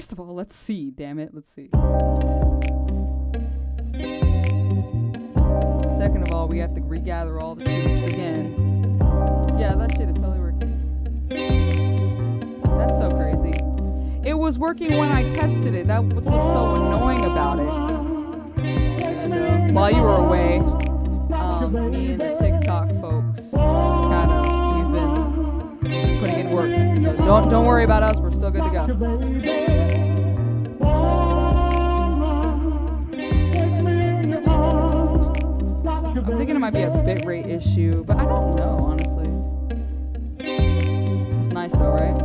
First of all, let's see, damn it. Let's see. Second of all, we have to regather all the troops again. Yeah, that shit is totally working. That's so crazy. It was working when I tested it. That was what's so annoying about it. And, while you were away, me and the TikTok folks we've been putting in work. So don't worry about us. We're still good to go. I'm thinking it might be a bitrate issue, but I don't know, honestly. It's nice though, right?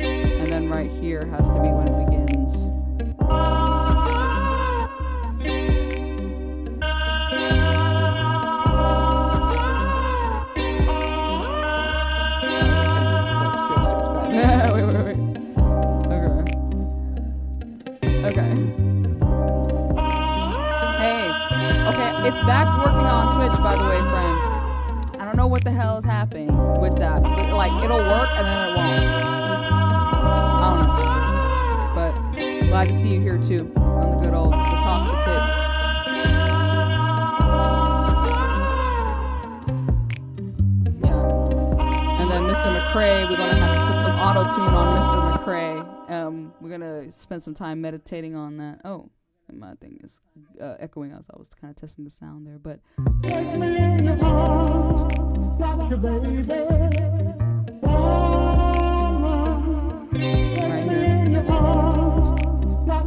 And then right here has to be when it begins. Wait. Okay. Hey. Okay, it's back working on Twitch, by the way, friend. I don't know what the hell is happening with that. Like, it'll work and then it won't. I don't know. But glad to see you here too on the good old the toxic tip. Yeah. And then Mr. McCrae, we're gonna have to put some auto-tune on Mr. McCrae. We're gonna spend some time meditating on that. Oh. My thing is echoing as I was kind of testing the sound there, but right here.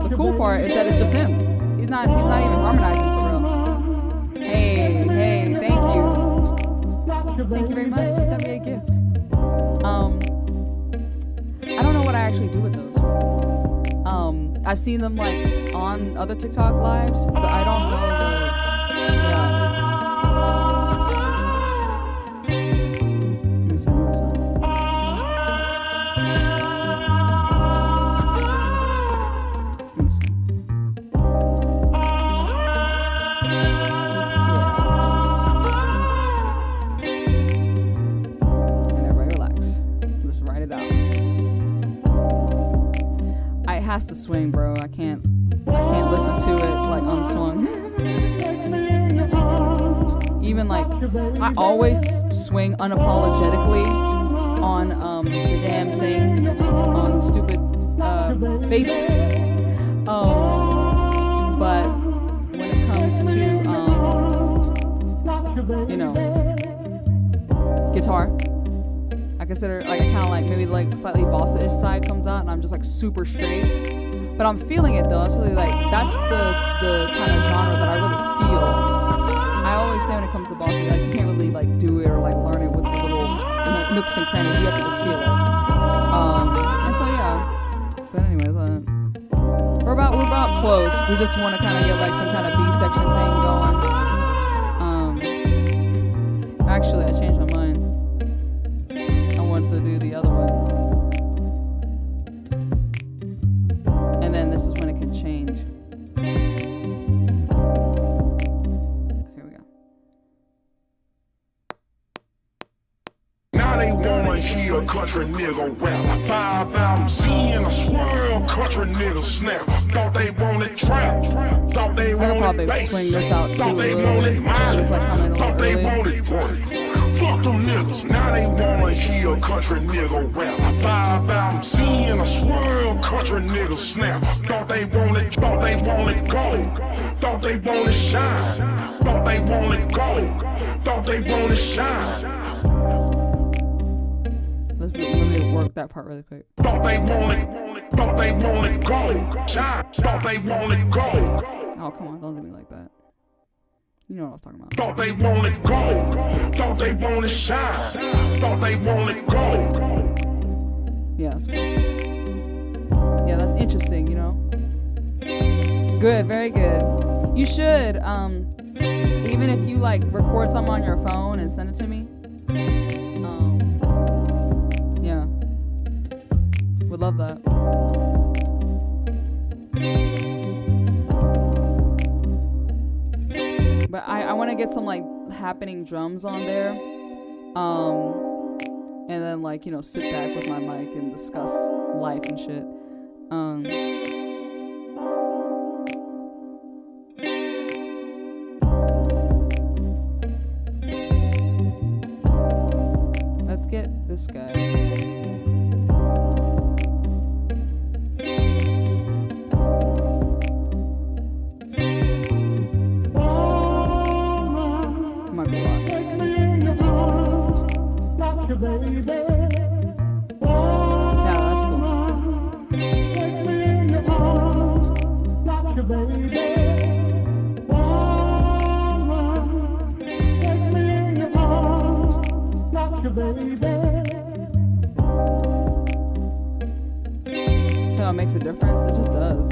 The cool part is that it's just him. He's not even harmonizing for real. Hey, thank you very much. You sent me a gift. I don't know what I actually do with those. I've seen them like on other TikTok lives, but I don't know Let me see this one. Let me see. Yeah. And everybody relax. Just write it out. It has to swing, bro. I can't listen to it like unswung. Even like I always swing unapologetically on the damn thing on stupid bass. But when it comes to guitar, I consider like I kind of like maybe like slightly bossa-ish side comes out and I'm just like super straight, but I'm feeling it though. That's really like that's the kind of genre that I really feel. I always say when it comes to bossa, like you can't really like do it or like learn it with the little nooks and crannies. You have to just feel it. And so yeah. But anyways, we're about close. We just want to kind of get like some kind of B section thing going. Actually, I changed my mind. To do the other one, and then this is when it can change. Here we go. Now they wanna hear a country nigga rap. 5 albums seeing a swirl, country nigga snap. Thought they wanted trap, thought they wanted bass, thought they wanted Miley, thought they wanted Drake. Fuck them niggas, now they wanna hear a country nigga rap. 5 albums seeing a swirl, country nigga snap. Thought they wanted gold, thought they wanted shine, thought they wanted gold, thought they wanted shine. Let me work that part really quick. Thought they wanted gold, shine, thought they wanted gold. Oh come on, don't do me like that. You know what I was talking about. Thought they wanted gold, thought they wanted shine, thought they wanted gold. Yeah, that's cool. Yeah, that's interesting, you know. Good, very good. You should, even if you like record something on your phone and send it to me. Yeah. Would love that. But I want to get some like happening drums on there, and then like sit back with my mic and discuss life and shit. Let's get this guy. Might be a lot. Yeah, that's cool. See how it makes a difference? It just does.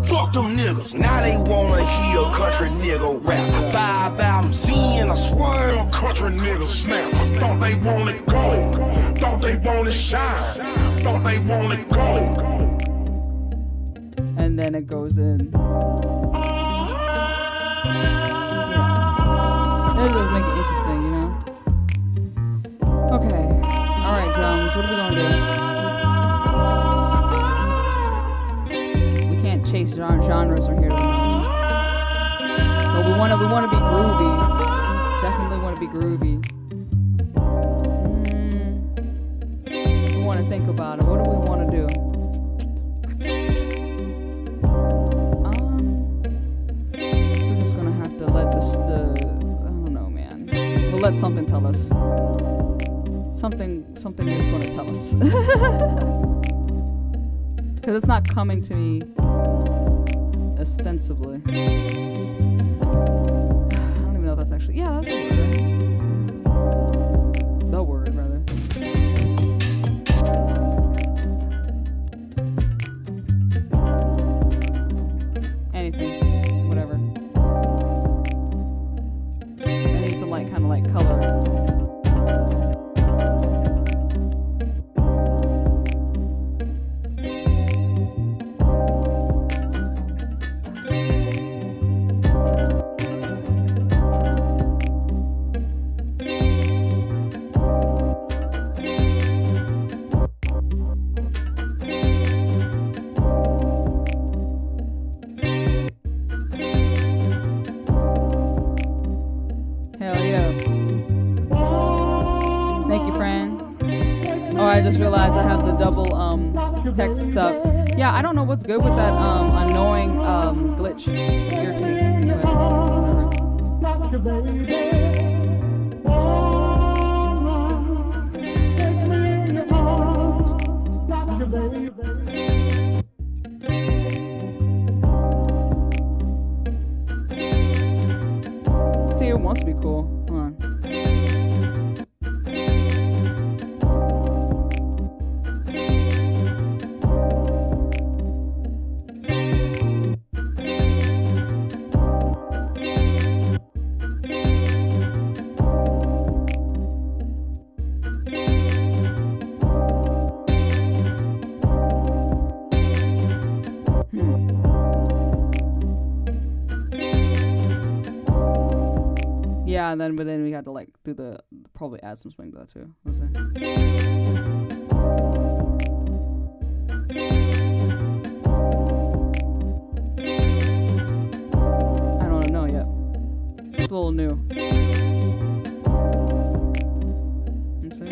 Fuck them niggas, now they wanna hear a country nigga rap. 5 albums in, I swear a country nigga snap. Thought they wanna go, thought they wanna shine, thought they wanna go. And then it goes in. Yeah. It does make it interesting, you know? Okay. Alright, drums, what are we gonna do? We can't chase genres from here to the moon. But we wanna be groovy. Definitely wanna be groovy. We wanna think about it. What do we wanna do? We're just gonna have to let I don't know, man. We'll let something tell us. Something is gonna tell us. Because it's not coming to me ostensibly. I don't even know if that's actually... Yeah, that's a word, right? The word, rather. Anything. Whatever. I need some, like, kind of, like, color. I just realized I have the double texts up. Yeah, I don't know what's good with that annoying glitch. It's irritating, but see, it wants to be cool. Hold on. Yeah, but then we had to like do probably add some swing to that too. Let's see. I don't know yet. It's a little new. Let's see.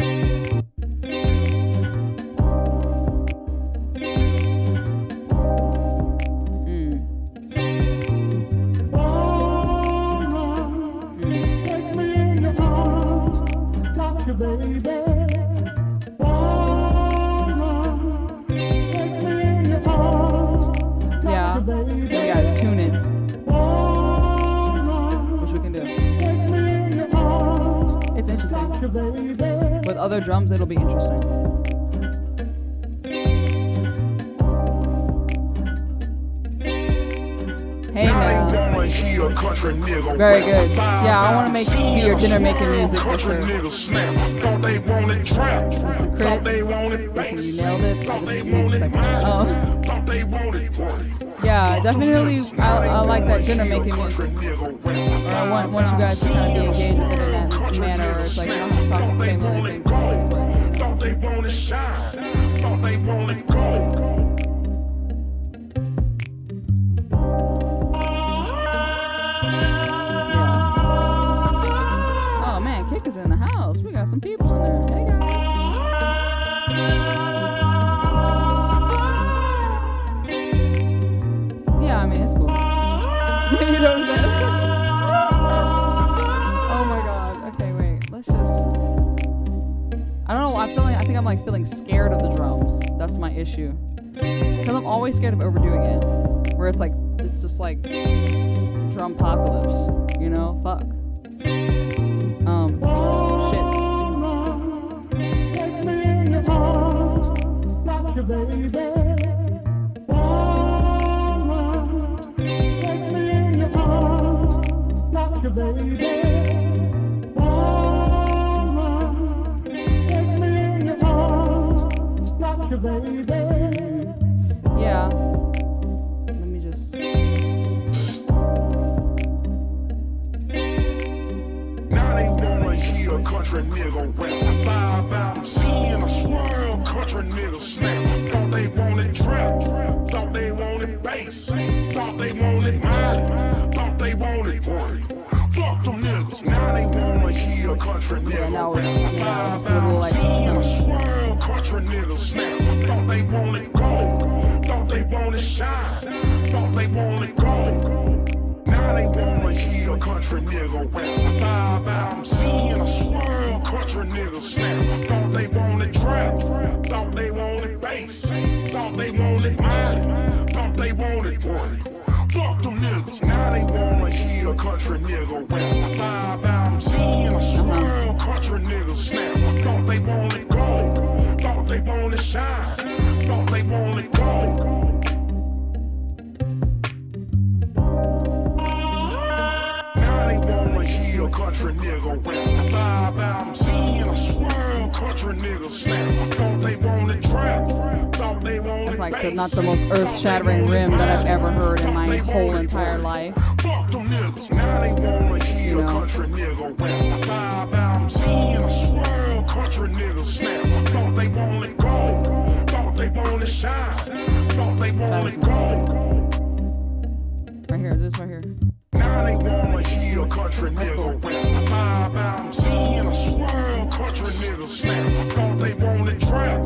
Yeah, then we gotta just tune it, which we can do. It's interesting. With other drums, it'll be interesting. Hey, now they wanna Very good. Yeah, I want to be your dinner making music for sure. Mr. Crit, listen, you nailed it. I just need a second. Yeah, definitely. I like that dinner making music. Or I want you guys to kind of be engaged with it in that manner. Where it's like you don't have to talk the same way things. Thought they wanna shine, thought they wanna go. Kick is in the house. We got some people in there. Hey guys. Yeah, I mean it's cool. You know what I'm saying? Oh my god. Okay, wait. Let's just. I don't know. I think I'm like feeling scared of the drums. That's my issue. Because I'm always scared of overdoing it. Where it's just like drum apocalypse. You know? Fuck. Shit. Take me in your arms, like your baby. Take me in your arms, like your baby. Take me in your arms, like your baby. Yeah. Let me just. A country nigga rap, 5 albums, seeing a swirl, country nigga snap. Thought they wanted trap, thought they wanted bass, thought they wanted Miley, thought they wanted drink. Fuck them niggas, now they wanna hear a country nigga rap. 5 albums, seeing a swirl, country nigga snap. Thought they wanted gold, thought they wanted shine, thought they wanted gold. Now they wanna hear a country nigga rap. 5 albums, seeing a swirl, country nigga snap. Thought they wanted trap, thought they wanted bass, thought they wanted Miley, thought they wanted drink. Fuck them niggas, now they wanna hear a country nigga rap. 5 albums, seeing a swirl, country nigga snap. Thought they wanted gold, thought they wanted shine, thought they wanted gold. Country nigga rap, 5 albums, seeing a swirl, country nigga snap. Thought they wanted trap, thought they wanted. That's like not the most earth-shattering rim that I've ever heard in my whole entire life. Fuck them niggas, now they wanna hear a country nigga rap. 5 albums, seeing a swirl, country nigga snap. Thought they wanted gold, thought they wanted shine, thought they wanted gold. Right here, this right here. Now they wanna hear a country nigga rap. 5 albums, seeing a swirl, country nigga snap. Thought they wanted trap.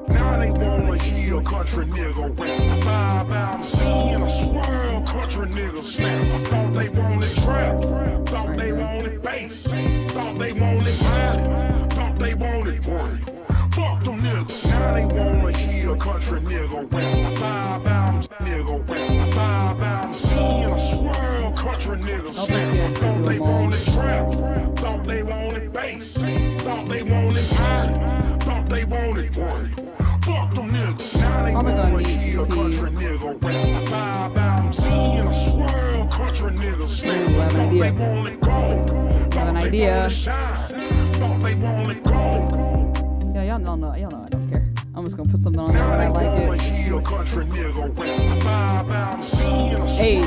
Now they wanna hear a country nigga rap. 5 albums, seeing a swirl, country nigga snap. Thought they wanted trap. Thought they wanted bass. Thought they wanted Miley. Thought they wanted drink. Fuck them niggas. Now they wanna hear a country nigga rap. 5 albums, nigga rap. 5 albums, seeing a swirl, country nigga snap. Thought they wanted trap. Thought they wanted bass. Thought they wanted Miley. Thought they wanted drink. Fuck them niggas. Now they wanna hear a country nigga rap. 5 albums, seeing a swirl, country nigga snap. Thought they wanted gold. Thought they wanted shine. Thought they wanted gold. Yeah, y'all know, I don't care. I'm just gonna put something on there when I like it. Hey,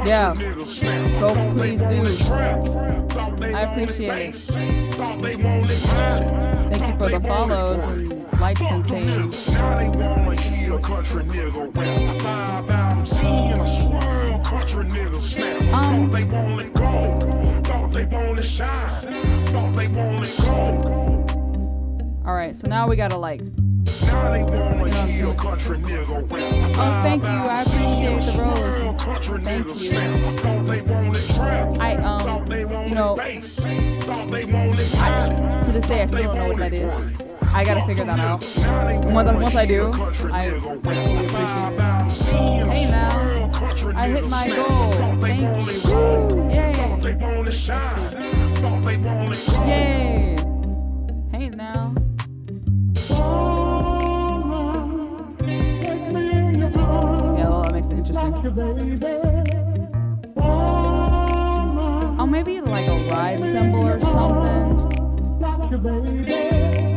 yeah, go please do. I appreciate it. Thank you for the follows and likes and things. Now they wanna hear a country nigga rap. 5 albums, seeing a swirl, country nigga snap. Thought they wanted gold, thought they wanted shine, thought they wanted gold. All right, so now we gotta like. Now they wanna hear a country nigga rap. Oh, thank you. I appreciate the rose. Thank you. You know, to this day I still don't know what that is. I gotta figure that out. And once I do, I really appreciate it. Hey now, I hit my goal. Thank you. Woo! Yay! Yay! Hey now. Yeah, well, that makes it interesting. maybe like a ride cymbal or something.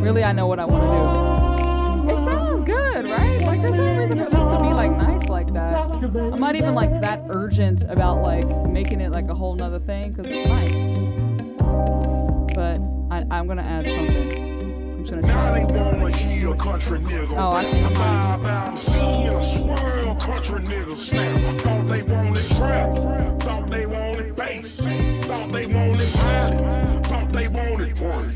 Really, I know what I want to do. It sounds good, right? Like, there's no reason for this to be like nice like that. I'm not even like that urgent about like making it like a whole nother thing because it's nice. But I'm gonna add something. I'm just gonna try this. Oh, actually, country niggas snap. Thought they wanted trap. Thought they wanted bass. Thought they wanted violent. Thought they wanted drink.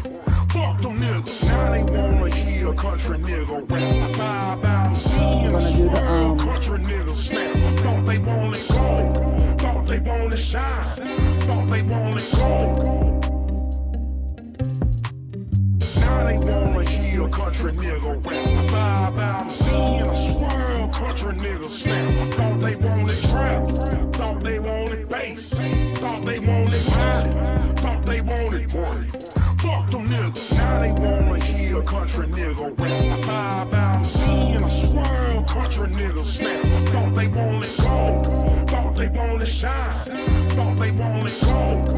Fuck them niggas. Now they wanna hear a country nigga rap. Vibe out, see a swirl. Country niggas snap. Thought they wanted gold. Thought they wanted shine. Thought they wanted gold. Now they wanna hear a country nigga rap. Vibe out, see a swirl. Country niggas snap. Thought they wanted trap. Thought they wanted bass. Thought they wanted violent. Thought they wanted drink. Fuck them niggas. Now they wanna hear a country nigga rap. Vibe out, see a swirl. Country niggas snap. Thought they wanted gold. Thought they wanted shine. Thought they wanted gold.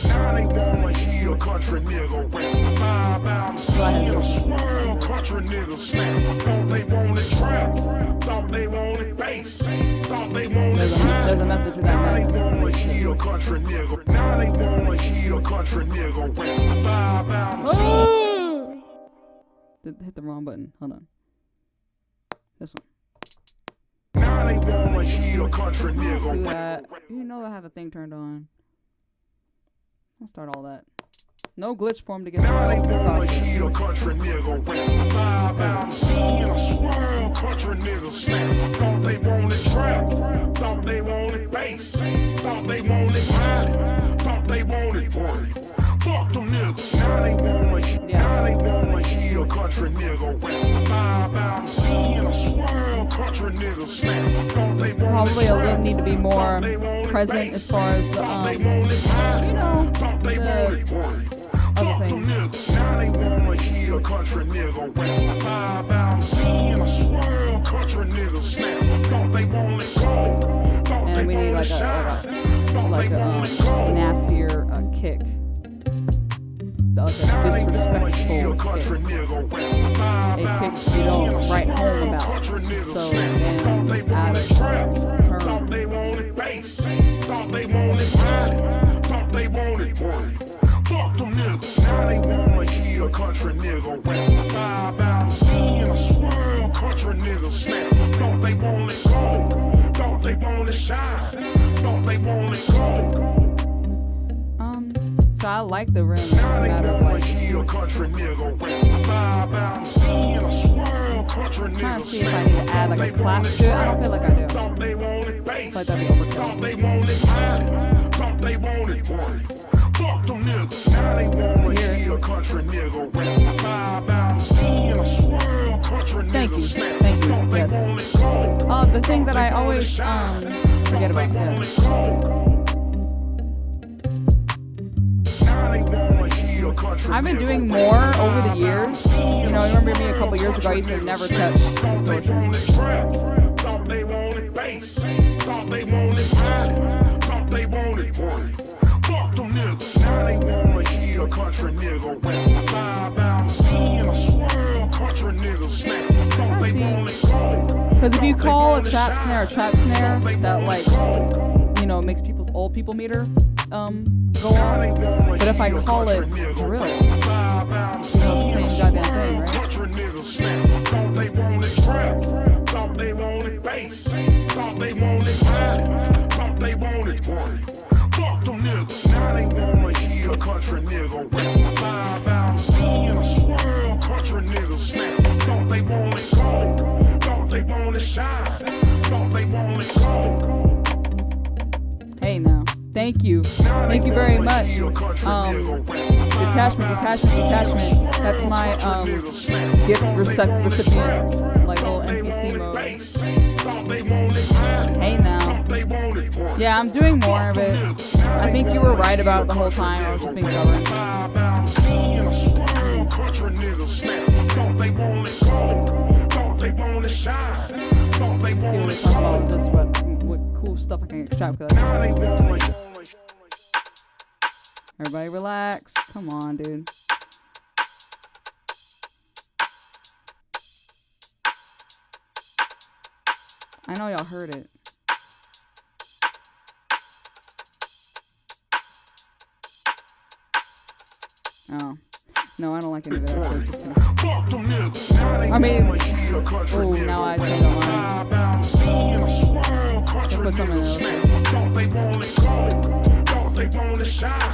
Now they wanna hear a country nigga rap. Vibe out, see a swirl. Country niggas snap. Thought they wanted trap. Thought they wanted bass. Thought they wanted there's a method to that. now they wanna hear a country nigga. Now they wanna hear a country nigga rap. Vibe out, Hit the wrong button. Hold on. This one. now they wanna hear a country Do nigga rap. that. You know I have a thing turned on. I'll start all that. No glitch for him to get Now they the wanna costume. hear a country nigga rap. Vibe out, see a swirl. Country niggas snap. Thought they wanted trap. Thought they wanted bass. Thought they wanted violent. Thought they wanted drink. Fuck them niggas. Now they wanna hear. Now they wanna hear a country nigga rap. Vibe out, see a swirl. Country niggas snap. Thought they wanted Probably a trap. little need to be more Thought they wanted present bass. as far as the Thought they wanted violent. you know, Thought they wanted the drink. other Fuck them things. niggas. Now they wanna hear a country nigga rap. Vibe out, see a swirl. Country niggas snap. Thought they wanted gold. Thought they And we need wanted like shine. Thought like they a wanted gold. nastier kick. Like a Now they wanna hear a disrespectful country kick. nigga rap. Vibe A out, kick you see don't a write home swirl. about. Country niggas So snap. Thought they then add wanted a trap. term. Thought they wanted bass. Thought they wanted violent. Thought they wanted drink. Fuck them niggas. Now they wanna hear a country nigga rap. Vibe out, see a swirl. Country niggas snap. Thought they wanted gold. Thought they wanted shine. Thought they wanted gold. So I like the rim. It's just a Now they matter of wanna like hear a country nigga rap. Vibe out, see a swirl. Country trying to niggas see if I snap. need to add like a clap to it. I don't feel like I do. Thought they wanted bass. Like that'd be overkill. Thought they wanted violent. Thought they wanted drink. Fuck them niggas. Now they wanna hear a country nigga rap. Vibe out, see a swirl. Country Thank you. niggas snap. Thank you. Thought they Yes. wanted gold. The thing that I always forget about. Now Yes. they wanna hear a country I've been nigga doing rap. more over the years. You know, remember me a couple years ago, I used to never touch distortion. Thought they wanted bass. Thought they wanted violent. Thought they wanted drink. Fuck them niggas. Now they wanna hear a country nigga rap. Vibe out, see a swirl. Country niggas snap. Thought they wanted gold. Because if you call a trap snare that like, you know, makes people's old people meter go on. But if I call it drill, you know, it's the same goddamn thing, right? Country niggas snap. Thought they wanted trap. Thought they wanted bass. Thought they wanted violent. Thought they wanted drink. Fuck them niggas. Now they wanna hear a country nigga rap. Vibe out, see a swirl. Country niggas snap. Thought they wanted gold. Thought they wanted shine. Thought they wanted gold. Hey now, thank you very much. Detachment. That's my gift recipient, like little NPC mode. Hey now. Yeah, I'm doing more of it. I think you were right about it the whole time. I was just being stubborn. See what we're talking about with this, what cool stuff stuff I can extract. Everybody relax. Come on, dude. I know y'all heard it. Oh. No, I don't like any of it. I mean, oh, now I change my mind. Let's put something else. Thought they wanted cold. Thought they wanted shine.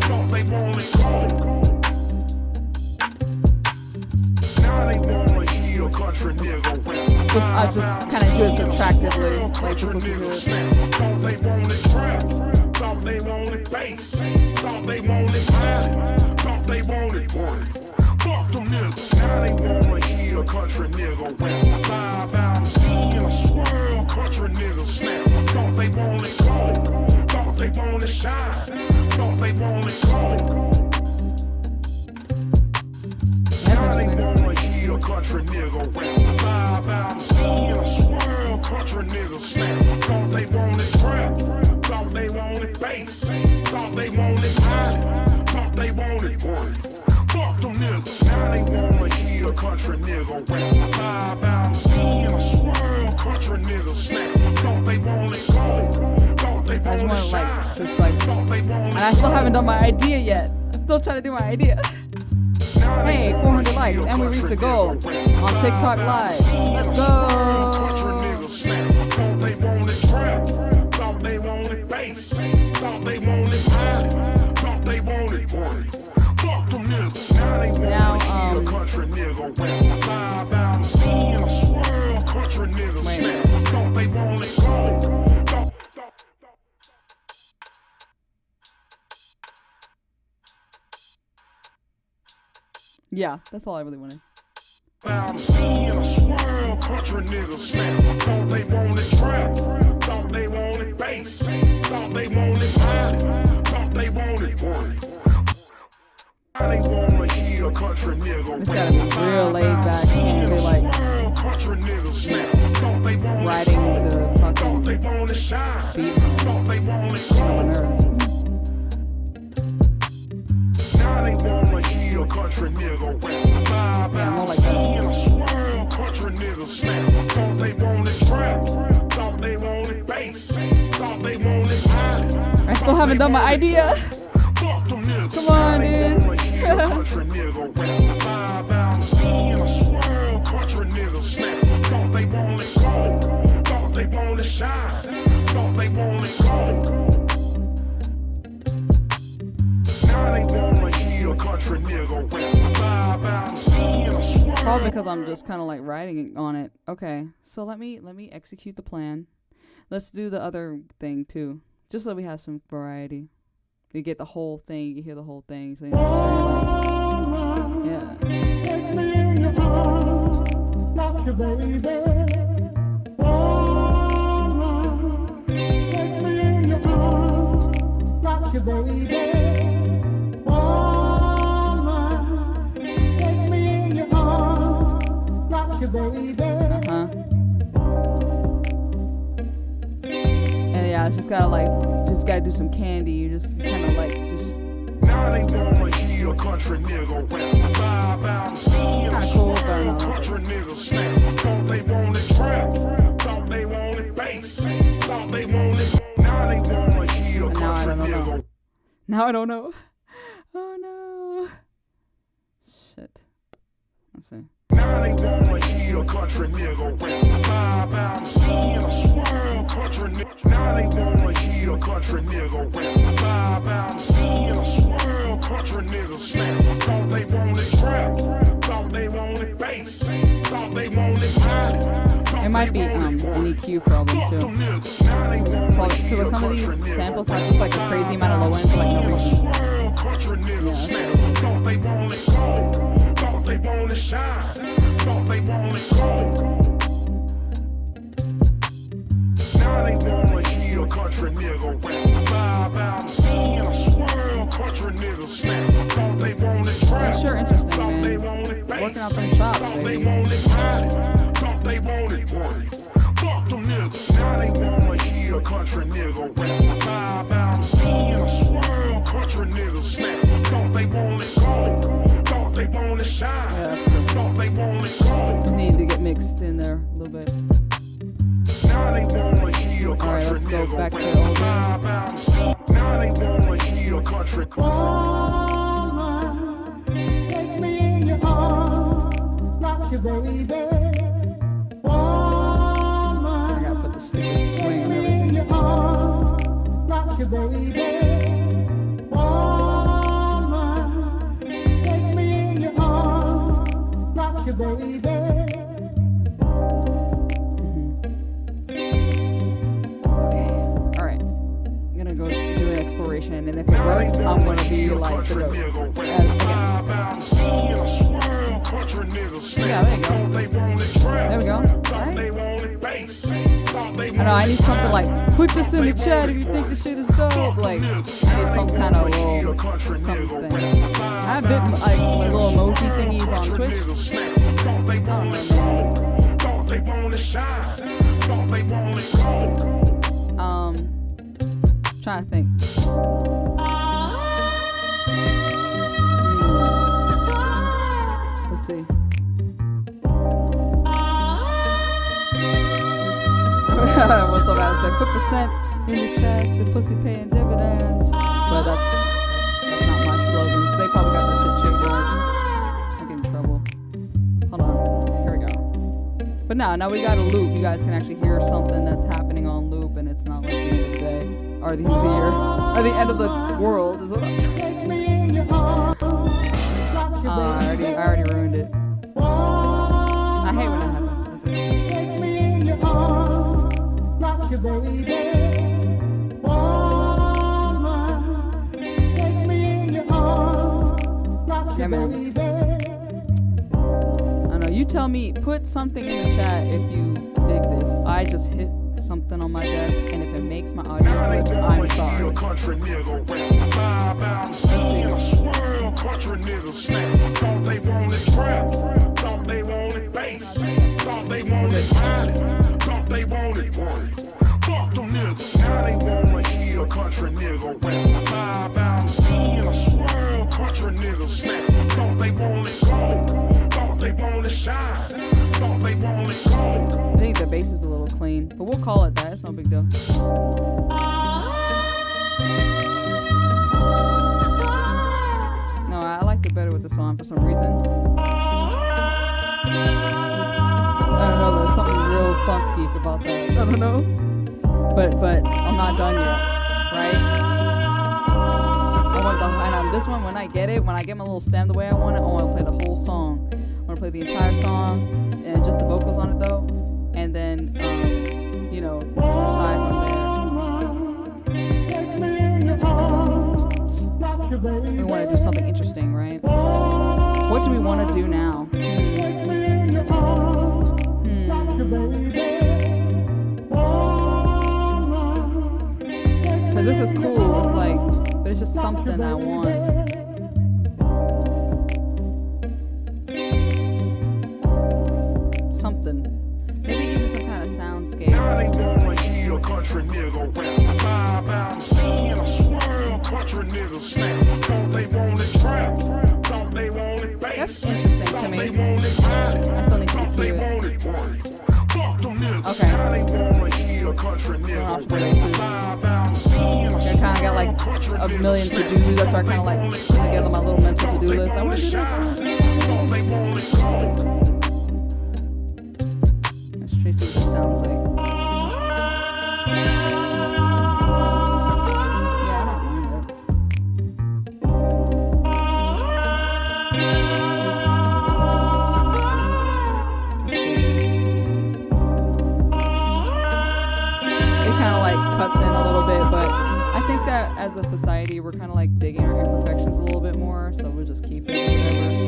Thought they wanted cold. Now they wanna hear country nigga. I just kind of do it subtractively. Like, just listen to it. Thought they wanted trap. Thought they wanted bass. Thought they wanted violence. Thought they wanted drink. Fuck them niggas. Now they wanna hear country nigga rap. 5 out in a swirl, country nigga snap. Thought they wanted cold. Thought they wanted shine. Thought they wanted cold. Now they wanna hear country nigga rap. 5 out in a swirl, country nigga snap. Thought they wanted trap. Thought they wanted bass. Thought they wanted violence. Thought they wanted drink. Fuck them niggas. Now they wanna hear country nigga rap. 5 out in a swirl, country nigga snap. Thought they wanted cold. Thought they wanted shine. Thought they wanted. And I still haven't done my idea yet. I'm still trying to do my idea. Hey, 400 likes and we reached the goal on TikTok Live. Let's go. Thought they wanted trap. Thought they wanted bass. Thought they wanted violence. Thought they wanted drink. Fuck them niggas. Now they wanna hear country nigga rap. 5 out in a swirl, country nigga snap. Thought they wanted cold. Yeah, that's all I really wanted. Out in a swirl, country nigga snap. Thought they wanted trap. Thought they wanted bass. Thought they wanted violence. Thought they wanted drink. Now they wanna hear country nigga. It's gotta be real laid back. Can't be like writing the fucking beat. Thought they wanted cold. Now they wanna hear country nigga rap. 5 out in a swirl, country nigga snap. Thought they wanted trap. Thought they wanted bass. Thought they wanted violence. I still haven't done my idea. Come on, dude. Country nigga rap. 5 out in a swirl, country nigga snap. Thought they wanted cold. Thought they wanted shine. Thought they wanted cold. Now they wanna hear country nigga rap. 5 out in a swirl. Probably because I'm just kind of like writing on it. Okay, so let me execute the plan. Let's do the other thing too, just so we have some variety. You get the whole thing, you hear the whole thing, so you know, just like, yeah. Take me in your arms, rock your baby. Take me in your arms, rock your baby. Take me in your arms, rock your baby. And yeah, it's just gotta do some candy. You just kind of like just. Now they wanna hear country nigga rap. 5 out in a swirl, country nigga snap. Thought they wanted trap. Thought they wanted bass. Thought they wanted. Now they wanna hear country nigga. Now I don't know. Oh no. Shit. Let's see. Now they wanna hear country nigga rap. 5 out in a swirl, country nigga. Now they wanna hear country nigga rap. 5 out in a swirl, country nigga snap. Thought they wanted trap. Thought they wanted bass. Thought they wanted violence. It might be an EQ problem too. Probably because some of these samples have just like a crazy amount of low ends, like no reason. Thought they wanted cold. Thought they wanted shine. Thought they wanted cold. Now they wanna hear country nigga rap. 5 out in a swirl, country nigga snap. Thought they wanted trap. Sure, interesting, man. Working out them chops, baby. They wanted violence. Thought they wanted drink. Fuck them niggas. Now they wanna hear country but. Now they wanna hear a Alright, country let's go nigga back to rap. the old Vibe out and see. Now they wanna hear a country. Woman, take me in your arms, rock your baby. Woman, I gotta put the stupid swing on take me in everything. your arms, rock your baby. Woman, take me in your arms, rock your baby. Okay, alright. I'm gonna go do an exploration, and if it works, I'm gonna be like the goat. Vibe out and see and swirl country niggas snap. Yeah, there you go. Thought they wanted trap. There we go. Thought Alright. they wanted bass. Thought they I know, I need something like, put this in the chat if you think this shit is dope. Like, I need some kind of little something. I have bit like little emoji thingies on Twitch. Thought they wanted gold. Thought they wanted shine. Thought they wanted gold. Trying to think. Let's see. What's up, I said, put percent in the check, the pussy paying dividends. But that's not my slogan. So they probably got that shit trademarked. I'll get in trouble. Hold on. Here we go. But now we got a loop. You guys can actually hear something that's happening on loop, and it's not like the end of the day, or the end of the year, or the end of the world is what I'm trying. Take me in your arms, rock your baby. I already ruined it. I hate when that happens. It's okay. Take me in your arms, rock your baby. Woman, take me in your arms, rock Yeah, your man. baby. I don't know. You tell me. Put something in the chat if you dig this. I just hit something on my desk, and if it makes my audio Now they good, I'm wanna hear sorry. a country nigga rap. Vibe out and see and swirl country niggas snap. Thought they wanted trap. Thought they wanted bass. Thought they wanted violence. Thought they wanted drink. Fuck them niggas. Now they wanna hear a country nigga rap. Vibe out and see and swirl country niggas snap. Thought they wanted gold. Thought they wanted shine. Thought they wanted gold. I think the bass is a little clean, but we'll call it that. It's no big deal. No, I liked it better with the song for some reason. I don't know. There's something real funky about that. I don't know. But I'm not done yet, right? I want this one when I get my little stem the way I want it. I want to play the whole song. I want to play the entire song and just the vocals on it though, and then decide from there. We want to do something interesting, right? What do we want to do now? Because this is cool. It's like, but it's just something I want. Something. Maybe even some kind of soundscape. Now they wanna hear a country nigga rap. Vibe out and see and swirl country niggas snap. Thought they wanted trap. Thought they wanted bass. That's interesting to Thought me. they wanted violence. I still need to Thought they hear it. wanted drink. Fuck them niggas. Okay. Now they wanna hear a country nigga off rap. the races. Vibe out and see and I kind of got like a million to-dos. I start kind of like putting together my little mental to-do list. I want to do this. Thought they wanted gold. Let's trace what this sounds like. Yeah, I don't mind it. It kind of like cuts in a little bit, but I think that as a society, we're kind of like digging our imperfections a little bit more, so we'll just keep it or whatever.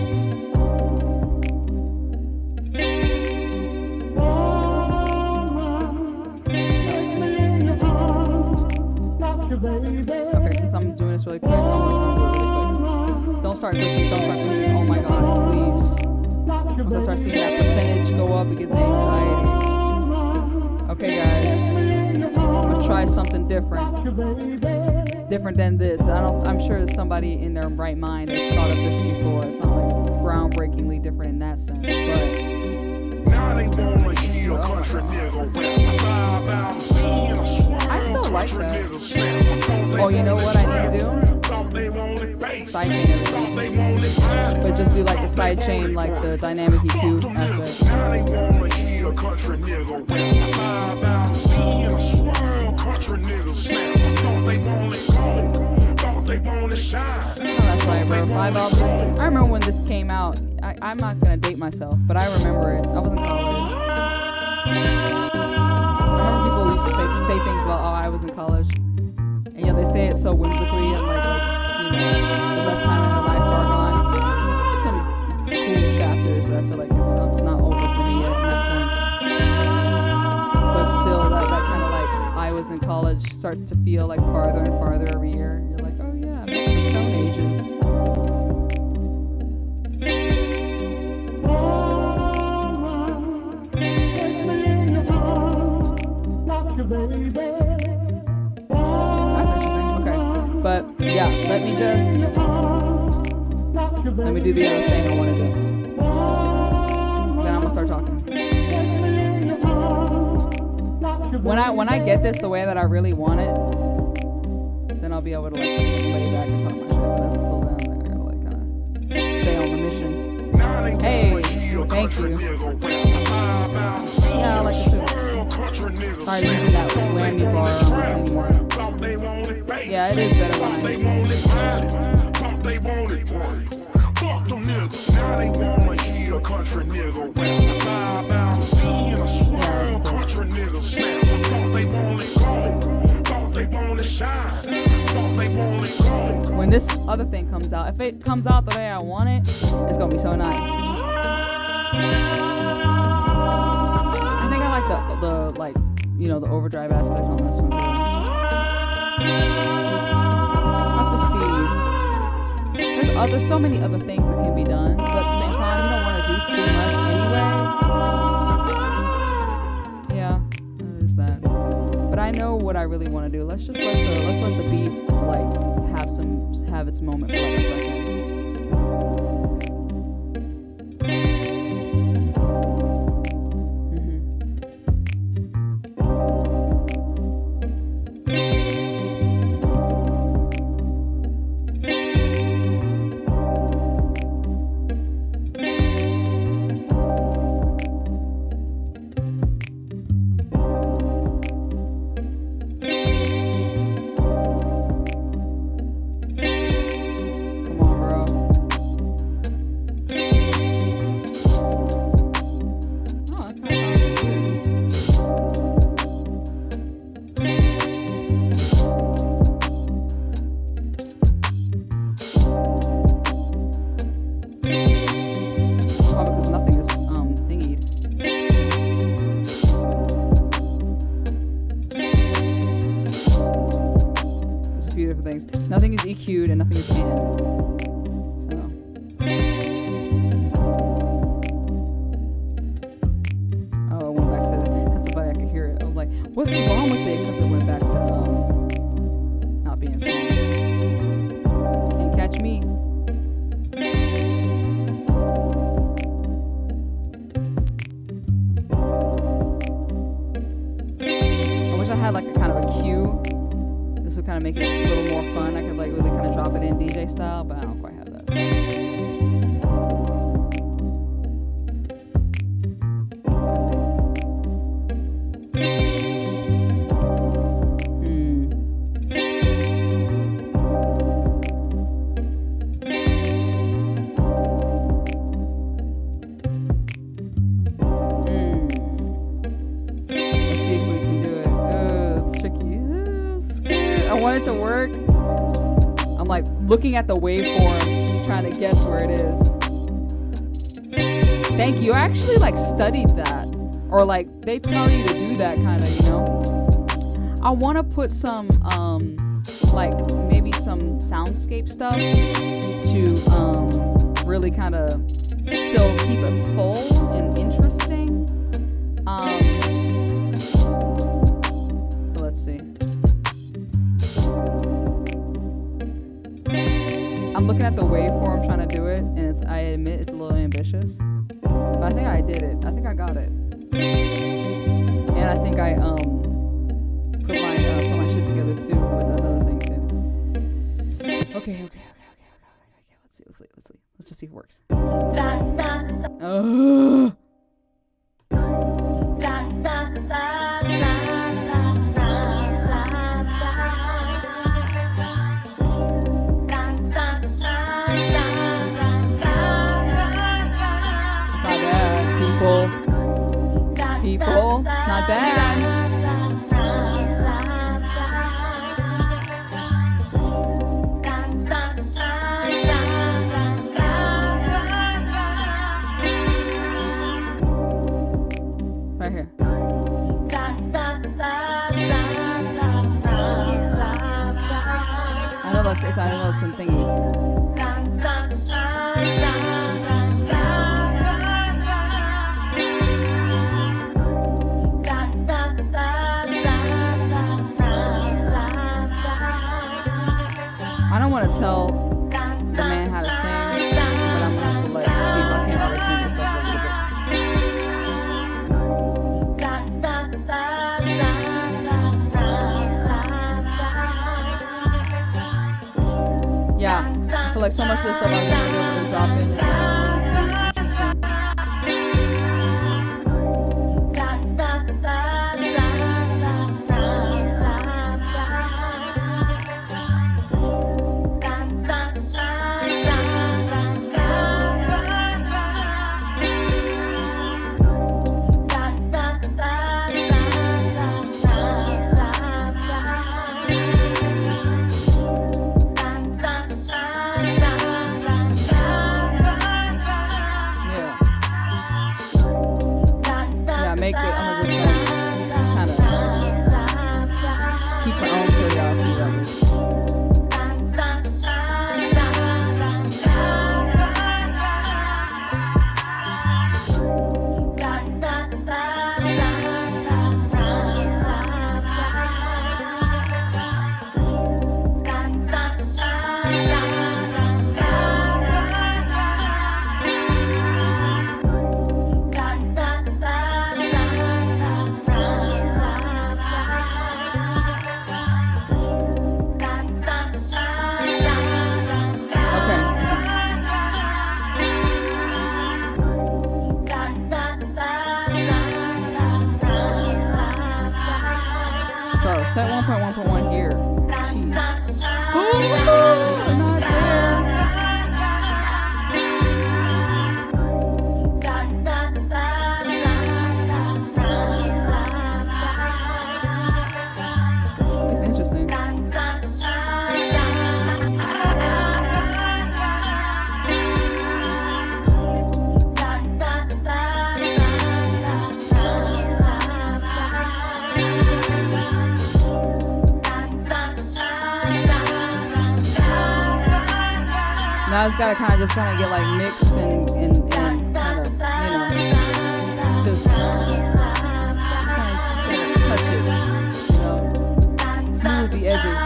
Okay, since I'm doing this really quick, I'm just gonna do it really quick. Don't start glitching, don't start glitching. Oh my god, please. Once I start seeing that percentage go up, it gives me anxiety. Okay, guys. I'm gonna try something different. Different than this. I'm sure there's somebody in their right mind that's thought of this before. It's not like groundbreakingly different in that sense, but Now they wanna hear a country I still like that. Oh, you know what I need to do? Sidechain everything. But just do like the sidechain, like the dynamic EQ aspect. Oh, that's right, bro. 5 albums. I remember when this came out. I'm not gonna date myself, but I remember it. I was in college. I remember people used to say things about, oh, I was in college, and yeah, they say it so whimsically and like it's, the best time in their life far gone. I had some cool chapters that I feel like it's not over for me yet in that sense. But still, that kind of like I was in college starts to feel like farther and farther every year. You're like, oh yeah, I'm back in the Stone Ages. That's interesting. Okay, but yeah, let me do the other thing I want to do. Then I'm gonna start talking. When I get this the way that I really want it, then I'll be able to like lay back and talk my shit. But until then, like, I gotta like kind of stay on the mission. Hey, thank you. Yeah, I like it too. Sorry, using that whammy bar anymore. Yeah, it is better when when this other thing comes out, if it comes out the way I want it, it's gonna be so nice. I think I like the like, the overdrive aspect on this one too. I have to see. There's so many other things that can be done, but at the same time, you don't want to do too much anyway. Yeah, there's that. But I know what I really want to do. Let's let the beat like have its moment for like a second. Nothing is EQ'd and nothing is canned. So. Oh, it went back to. That's so funny, I could hear it. I was like, what's wrong with it? Because it went back to not being strong. Can't catch me. I wish I had like a kind of a cue. This would kind of make it a little more fun. I could like really kind of drop it in DJ style, but I don't quite have that. Let's see. Let's see if we can do it. Oh, it's tricky. I want it to work. I'm like looking at the waveform, trying to guess where it is. Thank you. I actually like studied that, or like they tell you to do that kind of, I want to put some like maybe some soundscape stuff to really kind of still keep it full and interesting. But let's see. I'm looking at the waveform trying to do it, and I admit it's a little ambitious, but I think I did it. I think I got it. I think I put my shit together too with another thing too. Okay. Let's see. Let's just see if it works. People, it's not bad. Right here. I know that's some thingy. I don't want to tell the man how to sing, but I'm gonna like see if I can auto-tune this stuff a little bit. Yeah, I feel like so much of this stuff I'm gonna be able to drop in. Make it, I'm gonna just kind of keep my own curiosity about this. Set 1.1.1 here. Jeez. Ooh, not there. It's interesting. Now it's gotta kind of get like mixed and kind of, just kind of touch it, smooth the edges.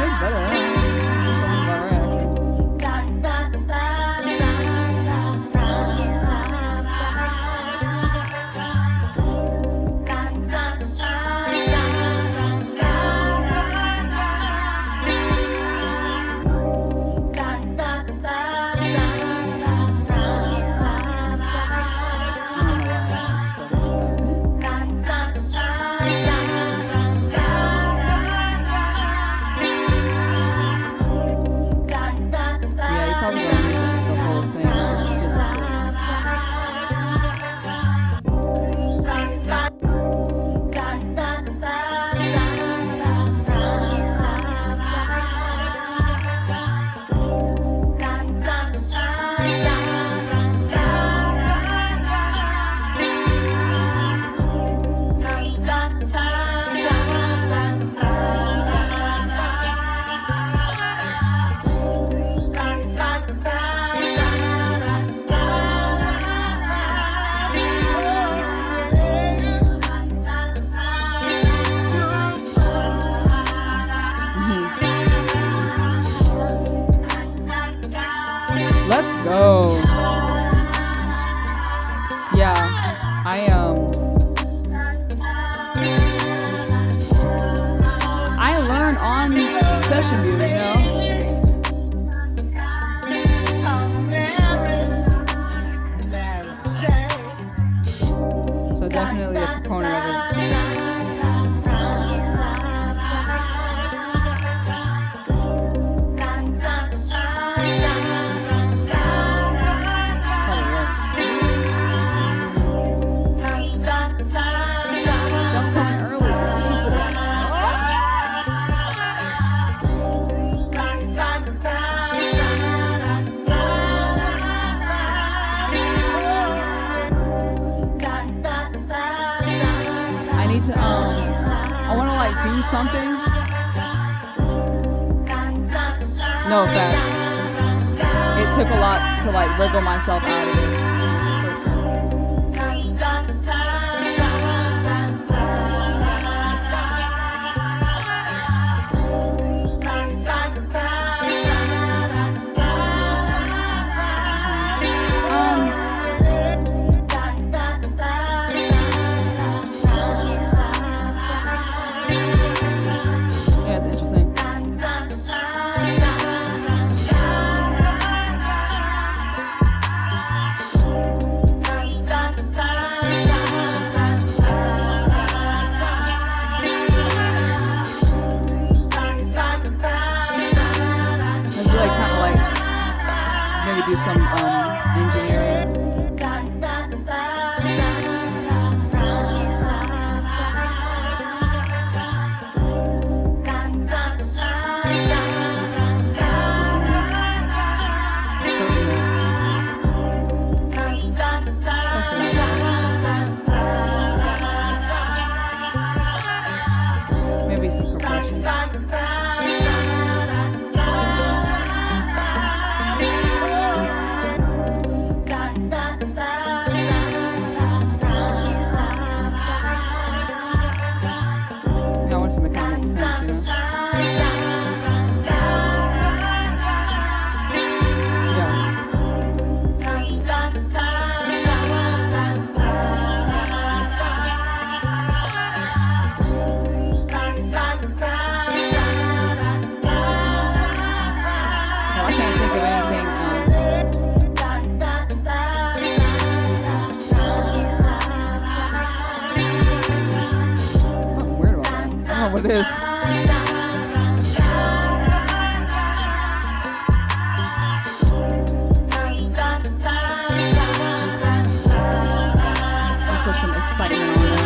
It's better, huh? session view, you know? So definitely a proponent of it. I want to like do something. No offense. It took a lot to like wriggle myself out of it. Do some engineering. Maybe some compression. What it is. I'll put some excitement on it.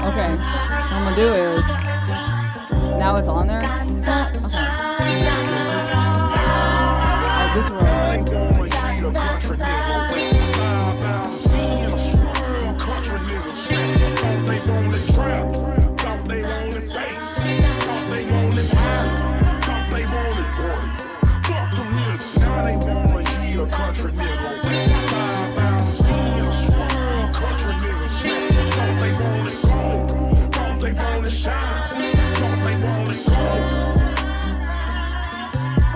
Okay, what I'm gonna do is now it's on there. This one.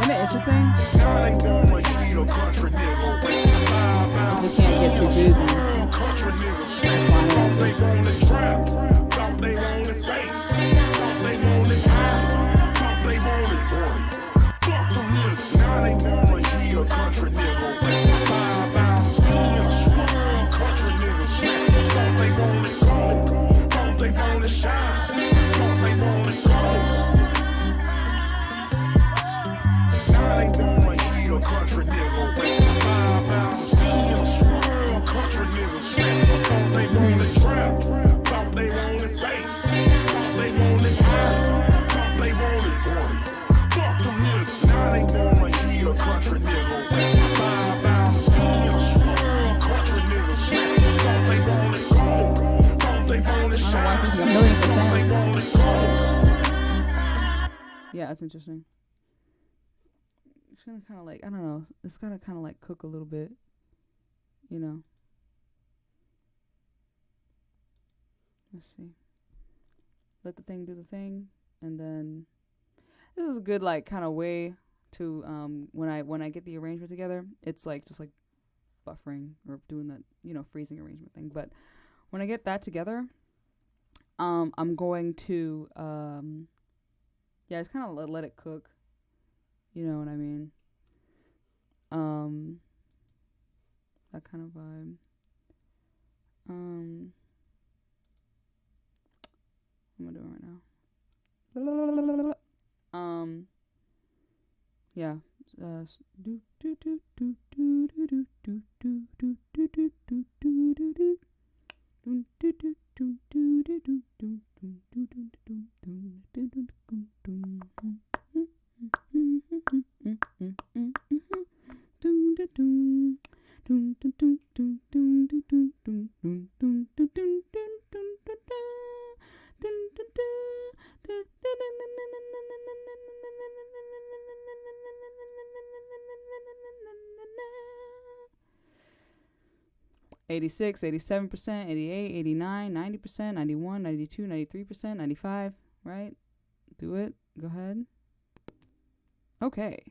Isn't it interesting? I just can't get too busy. That's why I Yeah, it's interesting. It's gonna kind of like, I don't know, it's gotta kind of like cook a little bit, you know. Let's see. Let the thing do the thing, and then this is a good like kind of way to when I get the arrangement together, it's like just like buffering or doing that, freezing arrangement thing. But when I get that together, I'm going to just kind of let it cook. You know what I mean? That kind of vibe. What am I doing right now? Yeah. $86, 87%, 88, 89, 90%, 91, 92, 93%, 95, right? Do it. Go ahead. Okay.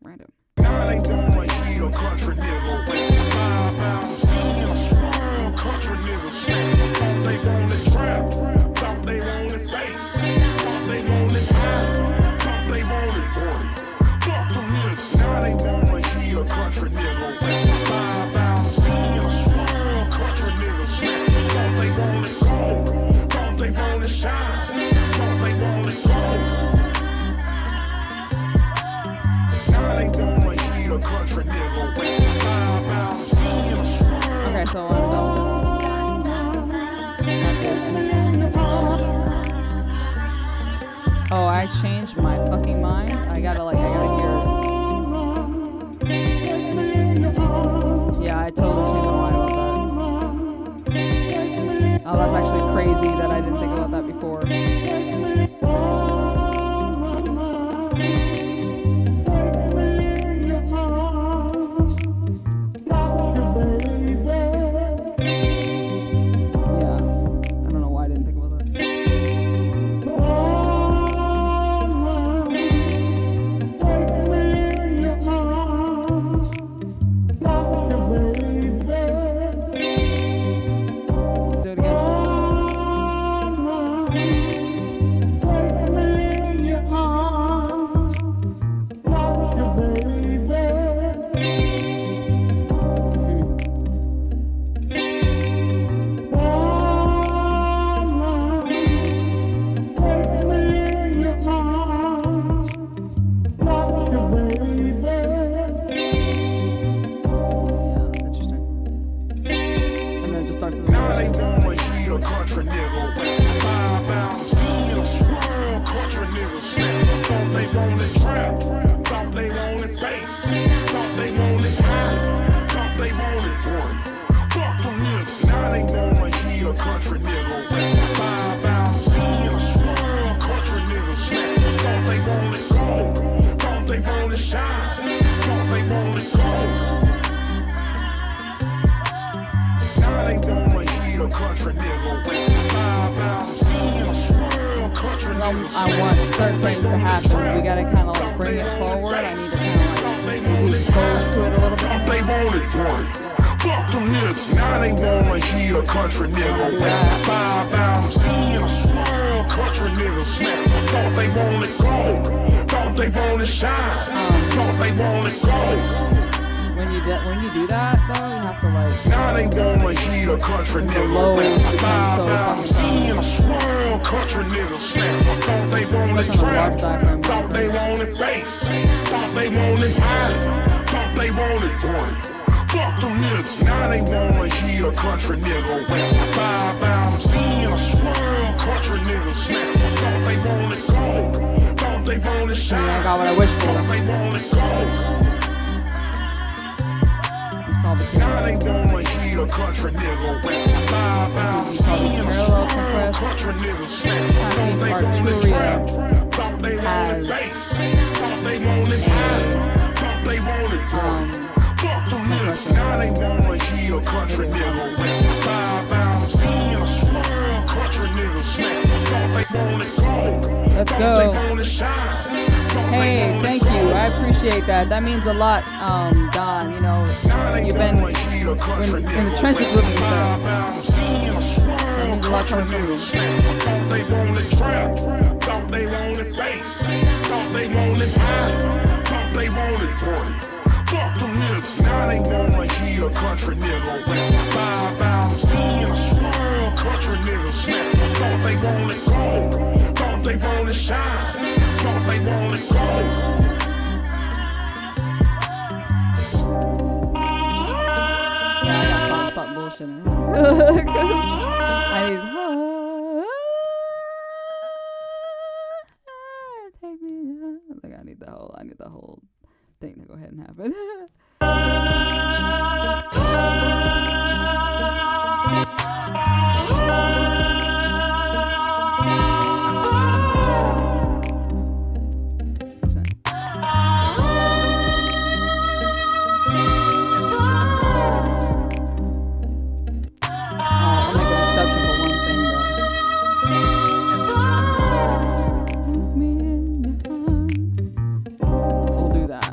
Random. Now they wanna hear a country nigga with 5 out seeing a swirl, country nigga snap. Thought they wanted trap, thought they wanted bass, thought they wanted high, thought they wanted drink. Fuck them niggas. Now they wanna hear a country nigga with 5 out seeing a swirl, country nigga snap. Thought they wanted gold, thought they wanted shine, thought they wanted gold. Now they wanna hear a country nigga with 5 out seeing a swirl. Okay, so I'm done with Oh, I changed my fucking mind. I gotta hear it. Yeah, I totally changed my mind about that. Oh, that's actually crazy that I didn't think about that before. I want certain things to happen. We gotta kind of like bring it forward. I need to kind of like be exposed to it a little bit. They wanted drink. Fuck them niggas. Now they wanna hear a country nigga rap. 5 out seeing a swirl, country nigga snap. Thought they wanted gold. Thought they wanted shine. Thought they wanted gold. When you do that though, you have to like. Now they wanna hear a country nigga rap. 5 out seeing a swirl, country nigga snap. Thought they wanted trap. Thought they wanted bass. Thought they wanted high. Thought they wanted drink. Fuck them niggas. Now they wanna hear a country nigga rap. 5 out seeing a swirl, country nigga snap. Thought they wanted gold. Thought they wanted shine. I got what I wished for. Thought they wanted gold. Now they wanna hear a country nigga rap. 5 out seeing a swirl, country nigga snap. Thought they wanted trap. Thought they wanted bass. Thought they wanted high. Thought they wanted drink. Fuck them niggas. Now they wanna hear a country nigga rap. 5 out seeing a swirl, country nigga snap. Thought they wanted gold. Let's go. Thought they wanted shine. Hey, thank you. I appreciate that. That means a lot, Don. You know, you've been in the trenches with me, so that means a lot coming from you. Thought they wanted trap, thought they wanted bass, thought they wanted high, thought they wanted drink. Fuck them niggas, now they wanna hear a country nigga rap. 5,000 in a swirl, country nigga snap. Thought they wanted gold, thought they wanted shine, thought they wanted gold. Yeah, I gotta stop bullshitting. 'Cause I need. Take me. Like I need the whole thing to go ahead and happen. I'll make an exception for one thing though. We'll do that.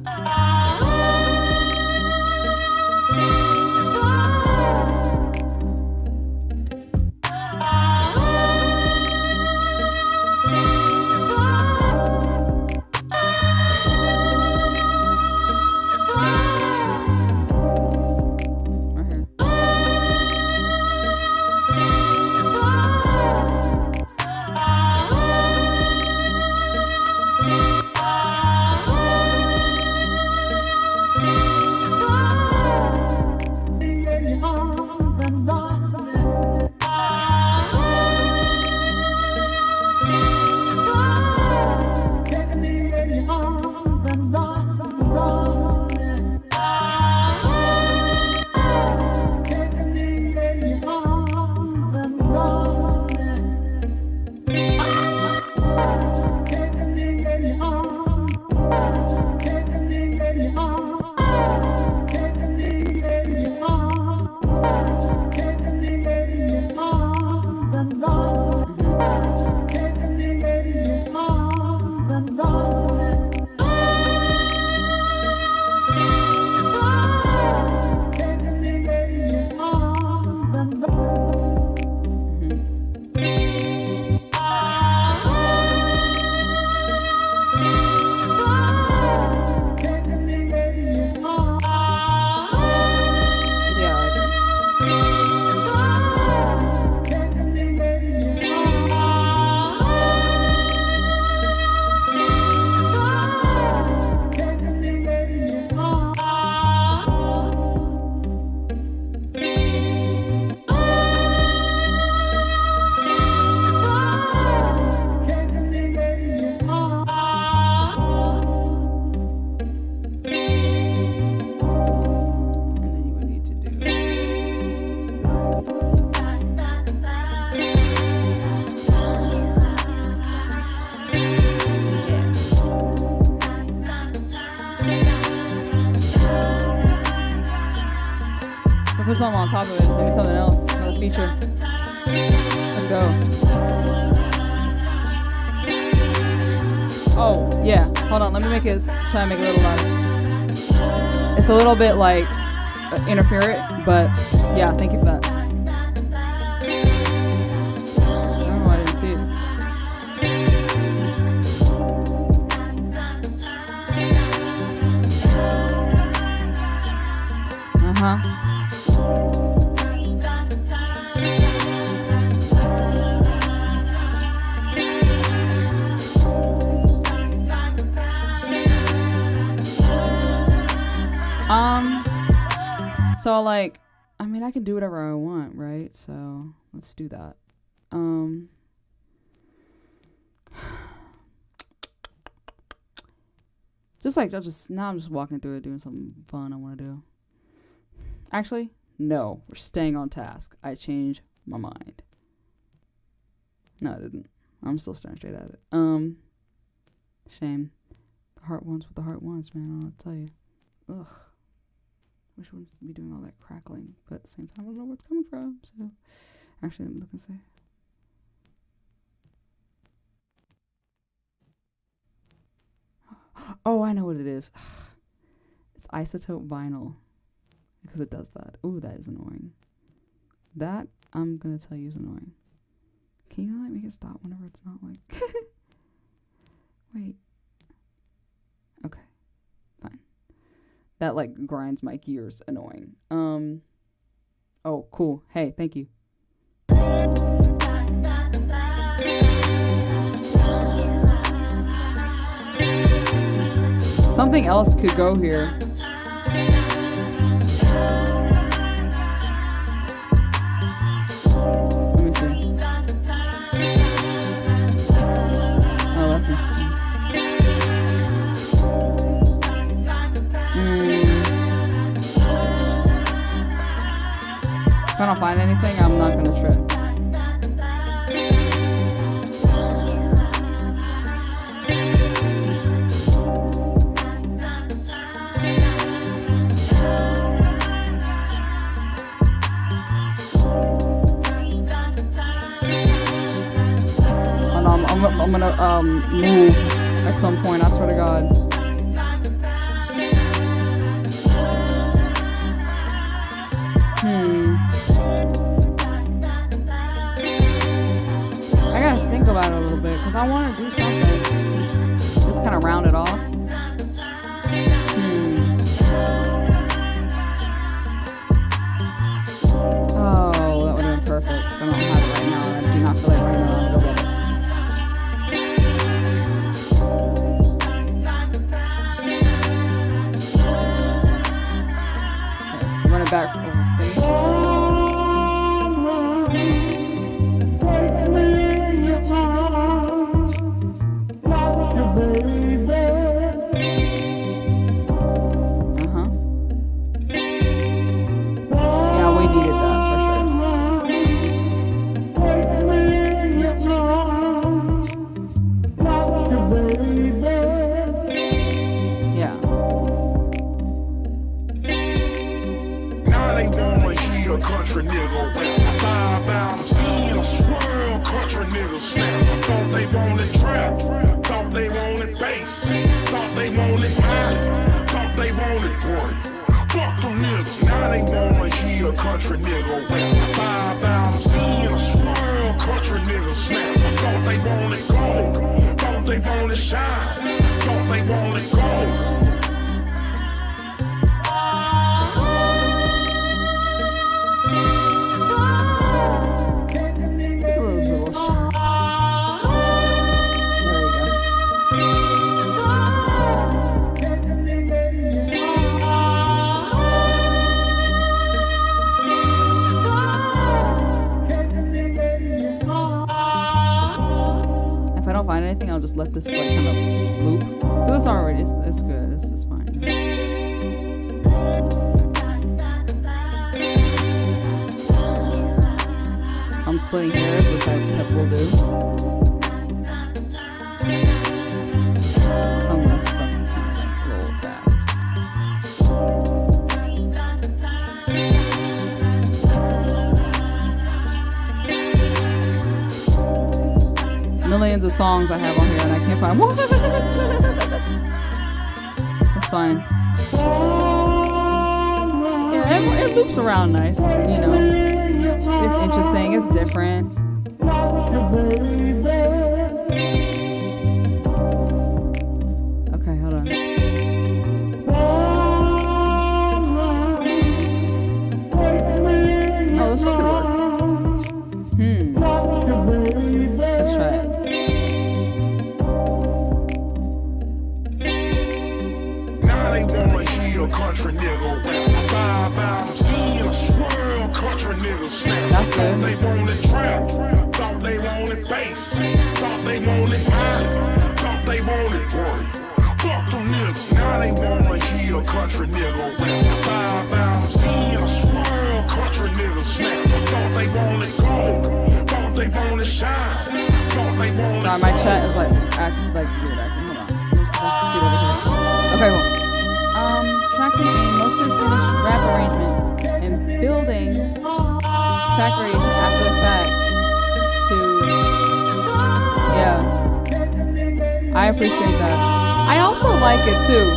Right here. Put something on top of it. Maybe something else. Another feature. Let's go. Oh, yeah. Hold on. Let me make it. Try and make it a little louder. It's a little bit like interferent, but yeah, thank you for that. I don't know why I didn't see it. Uh-huh. So like, I mean, I can do whatever I want, right? So let's do that. Just like, now I'm just walking through it, doing something fun I want to do. Actually, no, we're staying on task. I changed my mind. No, I didn't. I'm still staring straight at it. Shame. The heart wants what the heart wants, man. I don't know what to tell you. Ugh. Wish I wouldn't be doing all that crackling, but at the same time, I don't know where it's coming from. So, actually, let me look and see. Oh, I know what it is. It's isotope vinyl. Because it does that. Ooh, that is annoying. That, I'm going to tell you, is annoying. Can you like make it stop whenever it's not like... Wait. Okay. Fine. That like grinds my gears. Annoying. Oh, cool. Hey, thank you. Something else could go here. Let me see. Oh, that's interesting. If I don't find anything, I'm not gonna trip. I'm gonna move at some point, I swear to God. I gotta think about it a little bit, because I want to do something. Just kind of round it off. Oh, that would have been perfect. I don't have it right now, and I do not feel like right now I'm gonna go get it. Back from the yeah, we needed that for sure. Yeah. A country nigga rap. 5 albums, seen a swirl, country nigga snap. Thought they wanted trap, thought they wanted bass, thought they wanted Molly, thought they wanted drink. Fuck them niggas, now they wanna hear a country nigga rap. 5 albums, seen a swirl, country nigga snap. Thought they wanted gold, thought they wanted shine, thought they wanted gold. I'll just let this like kind of loop. Cause it's already, it's good. It's fine. I'm splitting hairs, which I typically will do. Some of that stuff is kind of like a little fast. Millions of songs I have on here and I can't find one. That's fine. Yeah, it loops around nice, you know. It's interesting, it's different. Okay, hold on. Oh, this one could work. Let's try it. Country nigga rap. 5 albums, seen a swirl, country nigga snap. That's good. Thought they wanted trap, thought they wanted bass, thought they wanted Molly, thought they wanted drink. Fuck them niggas, now they wanna hear a country nigga rap. 5 albums, seen a swirl, country nigga snap. Thought they wanted gold, thought they wanted shine, thought they wanted. Sorry, my chat is like weird acting. Hold on. Let me see it over here. Okay, cool. Tracking a mostly finished rap arrangement and building track variation after the fact to, yeah, I appreciate that. I also like it too.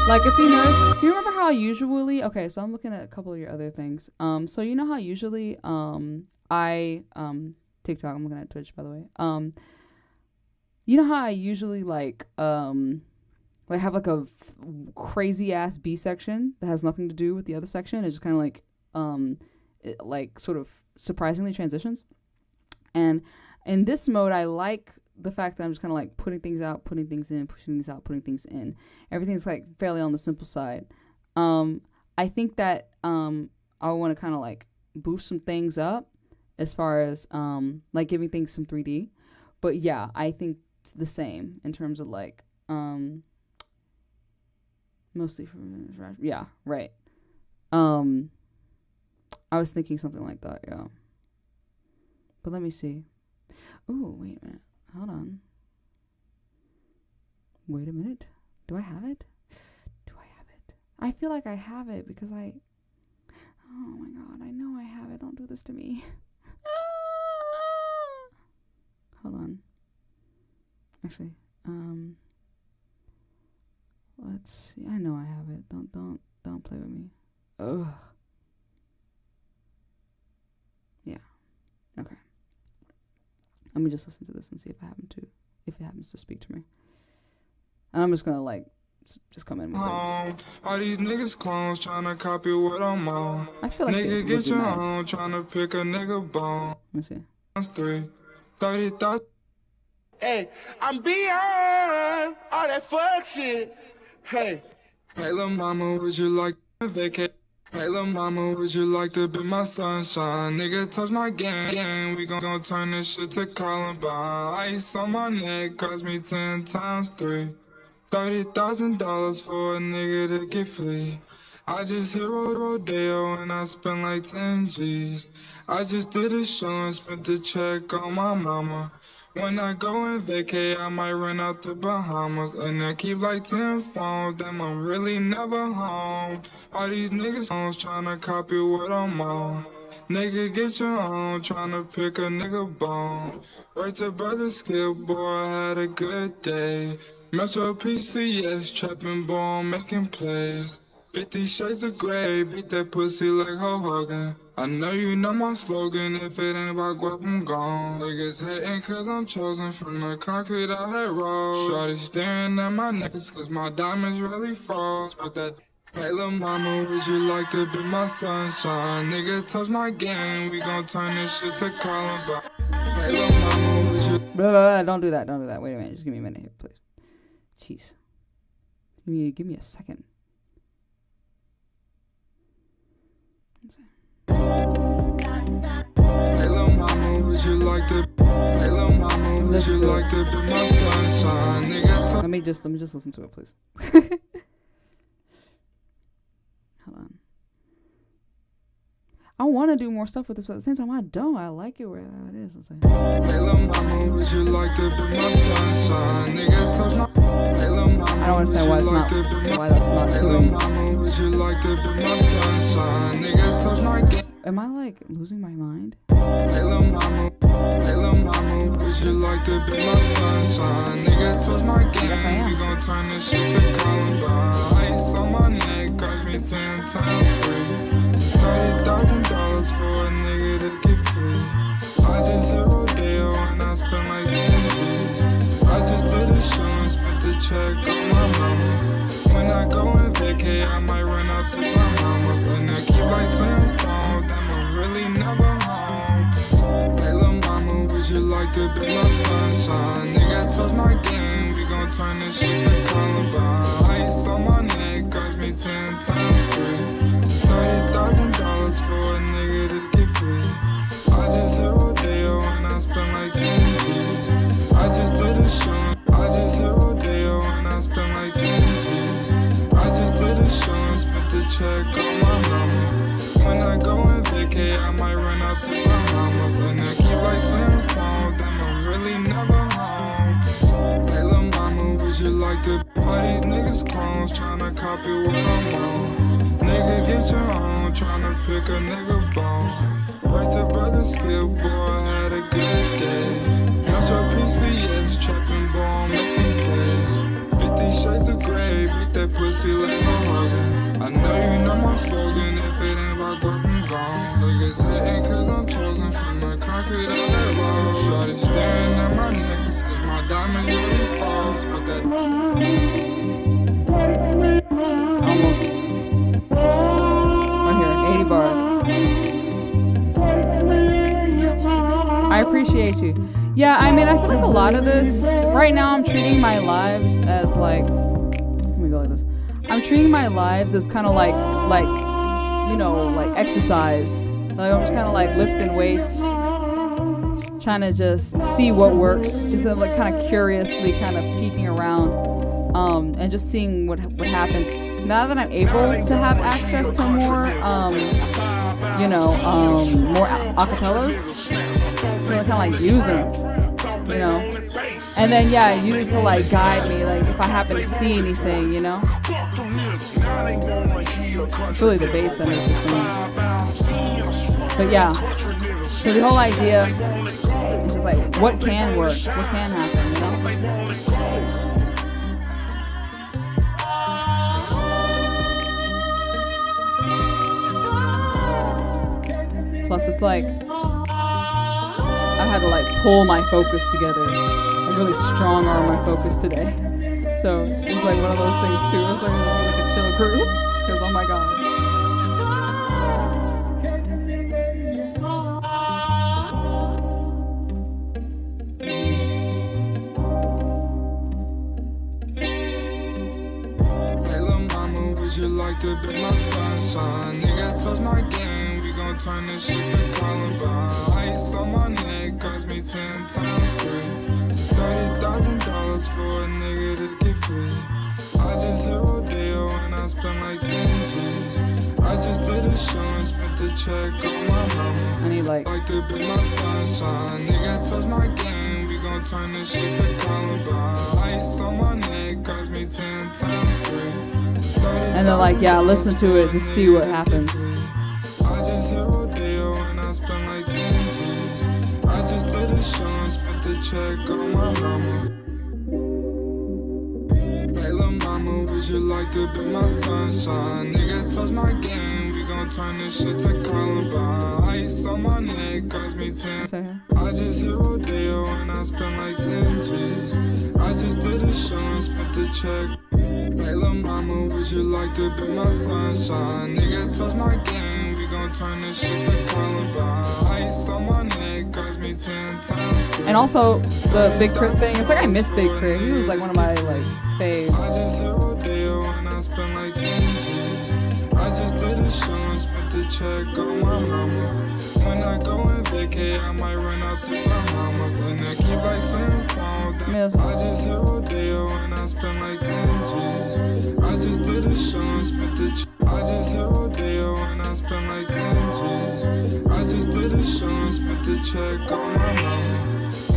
Like if you notice, you remember how usually, okay, so I'm looking at a couple of your other things. So you know how usually I TikTok, I'm looking at Twitch by the way. You know how I usually like have like a crazy ass B section that has nothing to do with the other section. It just kind of like it, like sort of surprisingly transitions. And in this mode, I like the fact that I'm just kind of like putting things out, putting things in, pushing things out, putting things in. Everything's like fairly on the simple side. I think that I want to kind of like boost some things up as far as like giving things some 3D. But yeah, I think it's the same in terms of like mostly from yeah, right. I was thinking something like that, yeah. But let me see. Oh, wait a minute. Hold on. Wait a minute. Do I have it? Do I have it? I feel like I have it because I... Oh my god, I know I have it. Don't do this to me. Hold on. Actually, let's see. I know I have it. Don't play with me. Ugh. Yeah. Okay. Let me just listen to this and see if it happens to speak to me. And I'm just gonna like just come in with it. All these niggas clones tryna copy what I'm on. I feel like nigga it get would be your nice. own, tryna pick a nigga bone. Let me see. 30,000. Hey, I'm beyond all that fuck shit. Hey. Hey, lil' mama, would you like to vacate? Hey, lil' mama, would you like to be my sunshine? Nigga, touch my gang. We gon' turn this shit to Columbine. Ice on my neck cost me 10 times 3. $30,000 for a nigga to get free. I just hit Rodeo and I spent like 10 G's. I just did a show and spent the check on my mama. When I go and vacay, I might run out the Bahamas. And I keep like 10 phones, damn, I'm really never home. All these niggas hoes tryna copy what I'm on. Nigga, get your own, tryna pick a nigga bone. Right to brother skill, boy, I had a good day. Metro PCS, trapping ball, making plays. 50 shades of gray, beat that pussy like Hulk Hogan. I know you know my slogan, if it ain't about guap, I'm gone. Niggas hating cause I'm chosen from the concrete I had rolled. Shorty staring at my necklace cause my diamonds really froze. But that, hey lil' mama, would you like to be my sunshine? Nigga, touch my game, we gon' turn this shit to Columbine. Hey lil' mama, would you... Blah, blah, blah. Don't do that. Wait a minute. Just give me a minute here, please. Jeez. Give me a second. Hey lil' mama, would you like to? Hey lil' mama, would you like to be my sunshine? Nigga, Let me just listen to it, please. Hold on. I want to do more stuff with this, but at the same time, I don't. I like it where it is. Let's say. hey lil' mama, would you like to be my sunshine? Nigga, touch my. Hey lil' mama, I don't understand why it's not. Why that's not Hey lil' doing. mama, would you like to be my sunshine? Nigga, touch my game. Am I like losing my mind? Hey lil' mama, would you like to be my sunshine? Nigga, touch my game, we gon' turn this shit to Columbine. Ice on my neck, cost me 10 times 3. $30,000 for a nigga to get free. I just hit Rodeo and I spent like 10 G's. I just did a show and spent the check on my mama. When I go and vacay, I might run out the Bahamas. And I keep like 10 phones, damn, I'm really never home. Hey lil' mama, would you like to be my sunshine? Nigga, touch my game, we gon' turn this shit to Columbine. Ice on my neck, cost me 10 times 3. $30,000 for a nigga to get free. I just hit Rodeo and I spent like 10 G's. I just did a show, I just hit Rodeo and I spent like 10 G's. I just did a show and spent the check on my mama. When I go and vacay, I might run out the Bahamas. And I keep like 10 phones, damn, I'm really never home. Hey lil' mama, would you like to? All these niggas clones tryna copy what I'm on. Nigga, get your own, tryna pick a nigga bone. Right to brother skill, boy, I had a good day. Metro PCS, trapping ball, making plays. pussy like a Hogan. I know you know my slogan. If it ain't about guap, I'm gone. Niggas hating cause I'm chosen from the concrete of that road. Shorty staring at my necklace cause my diamonds really falls. But that Almost. Right here, 80 bars. I appreciate you. Yeah, I mean, I feel like a lot of this, right now I'm treating my lives as like, let me go like this. I'm treating my lives as kind of like, you know, like exercise. Like I'm just kind of like lifting weights, trying to just see what works, just like kind of curiously kind of peeking around, and just seeing what happens. Now that I'm able to have access to more, you know, more acapellas, I feel like kind of like use them, you know, and then yeah, use it to like guide me, like if I happen to see anything, you know. It's really the bass that makes it sing. But yeah, so the whole idea is just like what can work, what can happen, you know. Plus, it's like I had to like pull my focus together, like really strong arm my focus today. So it was like one of those things too. It was like a chill groove because oh my god. Hey lil' mama, would you like to be my sunshine? Nigga, touch my game, we gon' turn this shit to Columbine. Ice on my neck cost me 10 times 3. $30,000 for a nigga to get free. I just hit Rodeo and I spent like 10 G's. I just did a show and spent the check on my mama. I need like Like to be my sunshine. Nigga, touch my game, we gon' turn this shit to Columbine. Ice on my neck cost me 10 times 3. and then like yeah, listen to it, just see what happens. I just hit Rodeo and I spent like 10 G's. I just did a show and spent the check on my mama. Hey lil' mama, would you like to be my sunshine? Nigga, touch my game, we gon' turn this shit to Columbine. Ice on my neck cost me 10. So here. I just hit Rodeo and I spent like 10 G's. I just did a show and spent the check. Hey lil' mama, would you like to be my sunshine? Nigga, touch my game, we gon' turn this shit to Columbine. Ice on my neck cost me 10 times. And also the Big Crit thing, it's like I miss Big Crit. He was like one of my like faves. I just hit Rodeo and I spent like 10 G's. I just did a show and spent the check on my mama. When I go and vacate, I might run out to Bahamas. Then I keep like 10 phones. I just hit Rodeo and I spent like 10 G's. I just did a show and spent the check. I just hit Rodeo and I spent like 10 G's. I just did a show and spent the check on my mama.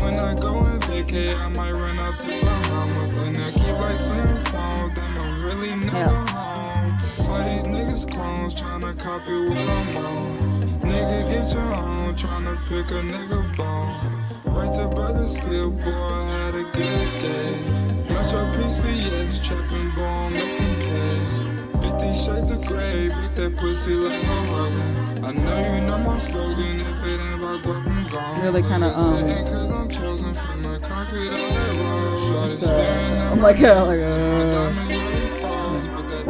When I go and vacate, I might run out to Bahamas. Then I keep like 10 phones. Then I'm really never home. All these niggas clones tryna copy what I'm on. Nigga, get your own, tryna pick a nigga bone. Right to brother still, boy, I had a good day. Metro PCS, trapping bone, making plays. 50 shades of gray, beat that pussy like a Hogan. I know you know my slogan, if it ain't about guap, I'm gone. Really kind of Cause I'm chosen from the concrete of that road. Shorty staring at I'm my like diamonds really falls, but that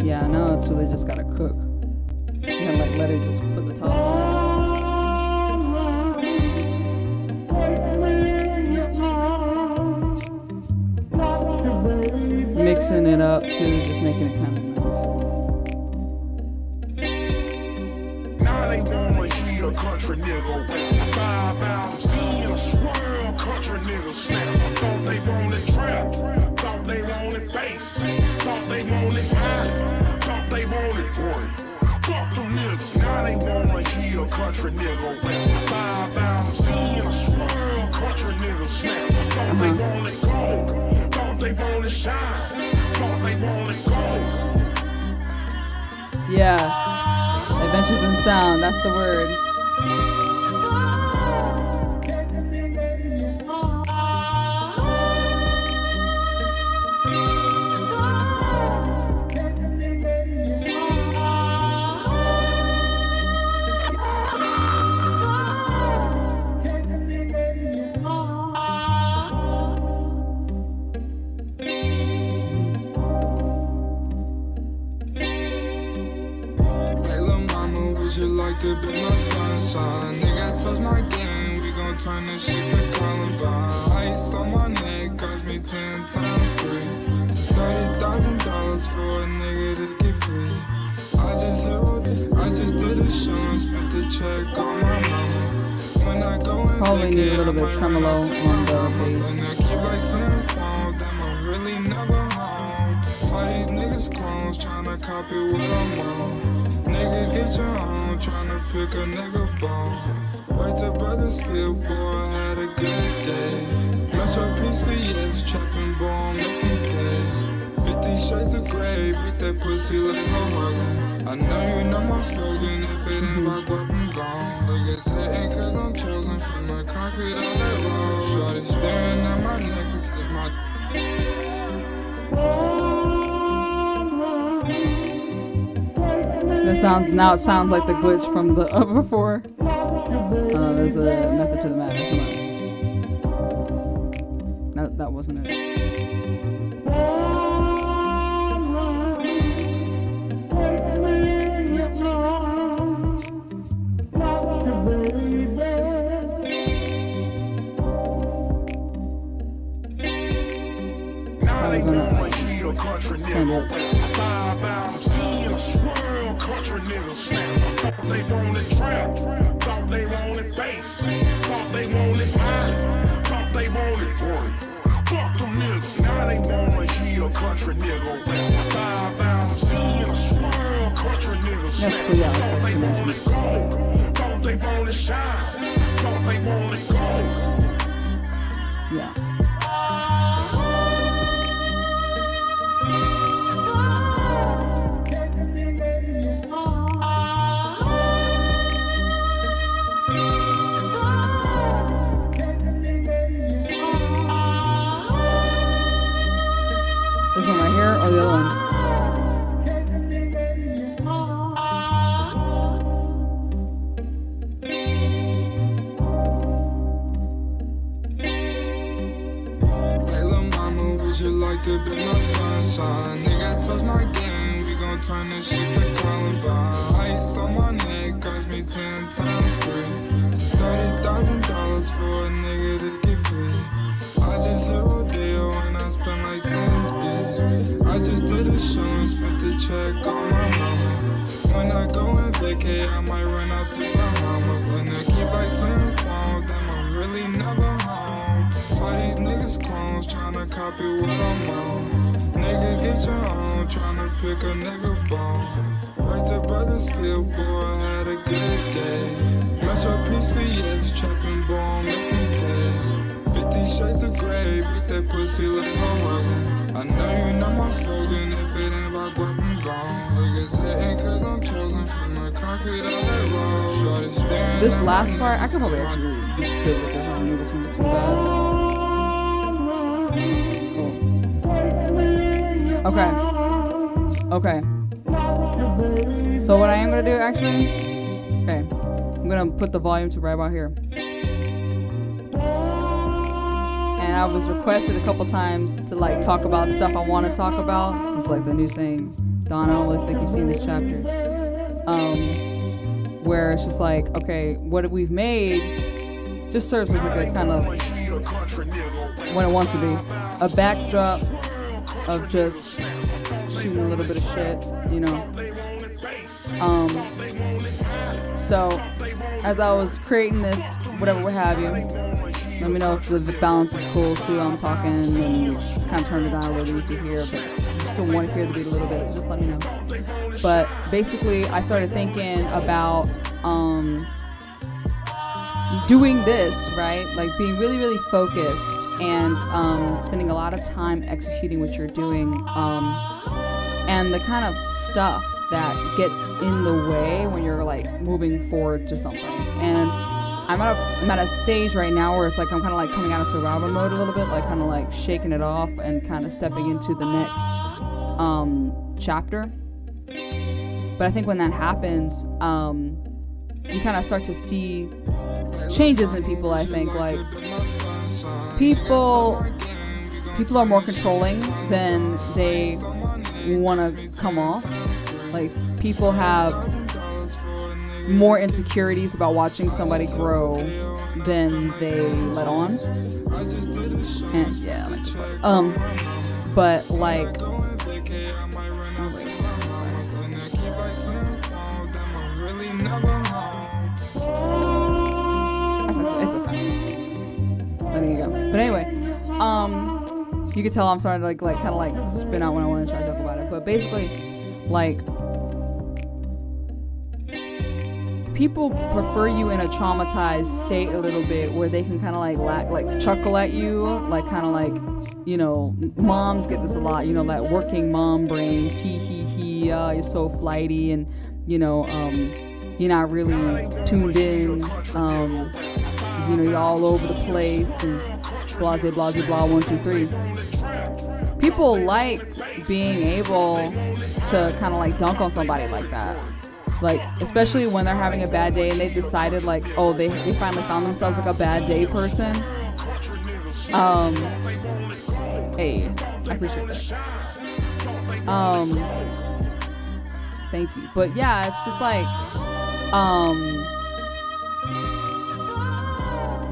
yeah, now it's really just gotta cook. You gotta like let it just put the top on. Mixing it up too, just making it kind of nice. Now they wanna hear a country nigga rap. 5 out, seeing a swirl, country nigga snap. Thought they wanted trap, thought they wanted bass, thought they wanted high, thought they wanted drink. Fuck them niggas, now they wanna hear a country nigga rap. 5 out, seeing a swirl, country nigga snap. Thought they wanted gold, thought they wanted shine, thought they wanted gold. Yeah, glitches in sound. That's the word. You like to be my sunshine, nigga, touch my game, we gon' turn this shit to Columbine. Ice on my neck cost me 10 times 3, $30,000 for a nigga to get free. I just did a show and spent the check on my mama. When I go and probably need a little bit of tremolo on the bass. And I keep like 10 phones, then I'm really never home. All these niggas clones tryna copy what I'm on. Nigga, get your own, tryna pick a nigga bone. Wait till brother skip, boy, I had a good day. Metro PCS, trapping ball, making plays. 50 shades of gray, beat that pussy like a Harlem. I know you know my slogan, if it ain't about what I'm gone. Niggas hating cause I'm chosen from the concrete on that road. Shorty staring at my necklace cause my... It sounds like the glitch from the before. There's a method to the madness. That wasn't it. Now they doing heat or country nigga. Five out, seeing a swirl, country nigga snap. Thought they wanted trap, thought they wanted bass, thought they wanted high, thought they wanted drink. Fuck them niggas, now they want heat or country nigga. Five out, seeing a swirl, country nigga snap. Thought they wanted gold, thought they wanted shine, thought they wanted gold. Yeah. This one right here or the other one? Hey lil' mama, would you like to be my sunshine? Nigga, touch my game, we gon' turn this shit to Columbine. Ice on my neck cost me 10 times 3, $30,000 for a nigga to get free. I just hit rodeo and I spent like 10 G's. I just did a show and spent the check on my mama. When I go and vacate, I might run out to Bahamas. When I keep like 10 phones, then I'm really never home. All these niggas clones tryna copy what I'm on. Nigga, get your own, tryna pick a nigga bone. Right to brother skip, boy, I had a good day. Metro PCS, trapping ball, making plays. 50 shades of gray, beat that pussy like a Harlem. I know you know my slogan, if it ain't about what I'm gone. Niggas hating cause I'm chosen from the concrete on that road. Shorty staring. This last part, I could probably actually be good with this. I don't need this one too bad. Cool. Okay. So what I am gonna do actually, okay, I'm gonna put the volume to right about here. And I was requested a couple times to like talk about stuff I want to talk about. This is like the new thing. Don, I don't really think you've seen this chapter. Where it's just like, okay, what we've made just serves as like a kind of, when it wants to be, a backdrop of just shooting a little bit of shit, you know. So as I was creating this, whatever, what have you, let me know if the balance is cool too. I'm talking and kind of turn it down a little bit you can hear, but I still want to hear the beat a little bit, so just let me know. But basically, I started thinking about doing this, right? Like being really, really focused and spending a lot of time executing what you're doing, and the kind of stuff that gets in the way when you're like moving forward to something. And I'm at a stage right now where it's like I'm kind of like coming out of survival mode a little bit, like kind of like shaking it off and kind of stepping into the next chapter. But I think when that happens, you kind of start to see changes in people. I think like people are more controlling than they want to come off. Like people have more insecurities about watching somebody grow than they let on. And yeah, I like this part. But like, oh wait, sorry. It's okay. Letting it go. But anyway, you can tell I'm starting to like kind of like spin out when I want to try to talk about it. But basically, like, people prefer you in a traumatized state a little bit, where they can kind of like chuckle at you, like kind of like, you know, moms get this a lot, you know, that working mom brain, tee hee hee, you're so flighty, and you know, you're not really tuned in, you know, you're all over the place, and blah blah blah blah 1 2 3. People like being able to kind of like dunk on somebody like that. Like, especially when they're having a bad day and they've decided like, oh, they finally found themselves like a bad day person. Hey, I appreciate that. Thank you. But yeah, it's just like,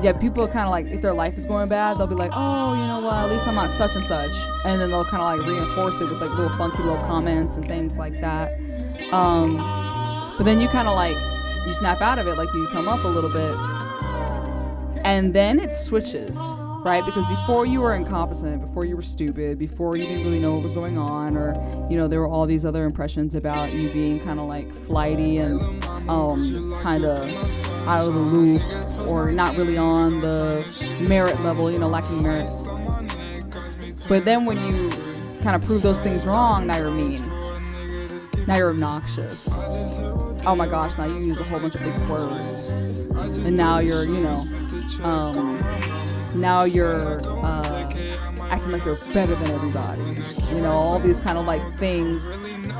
yeah, people kind of like, if their life is going bad, they'll be like, oh, you know what, at least I'm not such and such. And then they'll kind of like reinforce it with like little funky little comments and things like that. But then you kind of like, you snap out of it, like you come up a little bit, and then it switches, right? Because before you were incompetent, before you were stupid, before you didn't really know what was going on, or, you know, there were all these other impressions about you being kind of like flighty and kind of out of the loop, or not really on the merit level, you know, lacking merit. But then when you kind of prove those things wrong, now you're mean. Now you're obnoxious. Oh my gosh, now you use a whole bunch of big words. And now you're, you know, now you're acting like you're better than everybody. You know, all these kind of like things.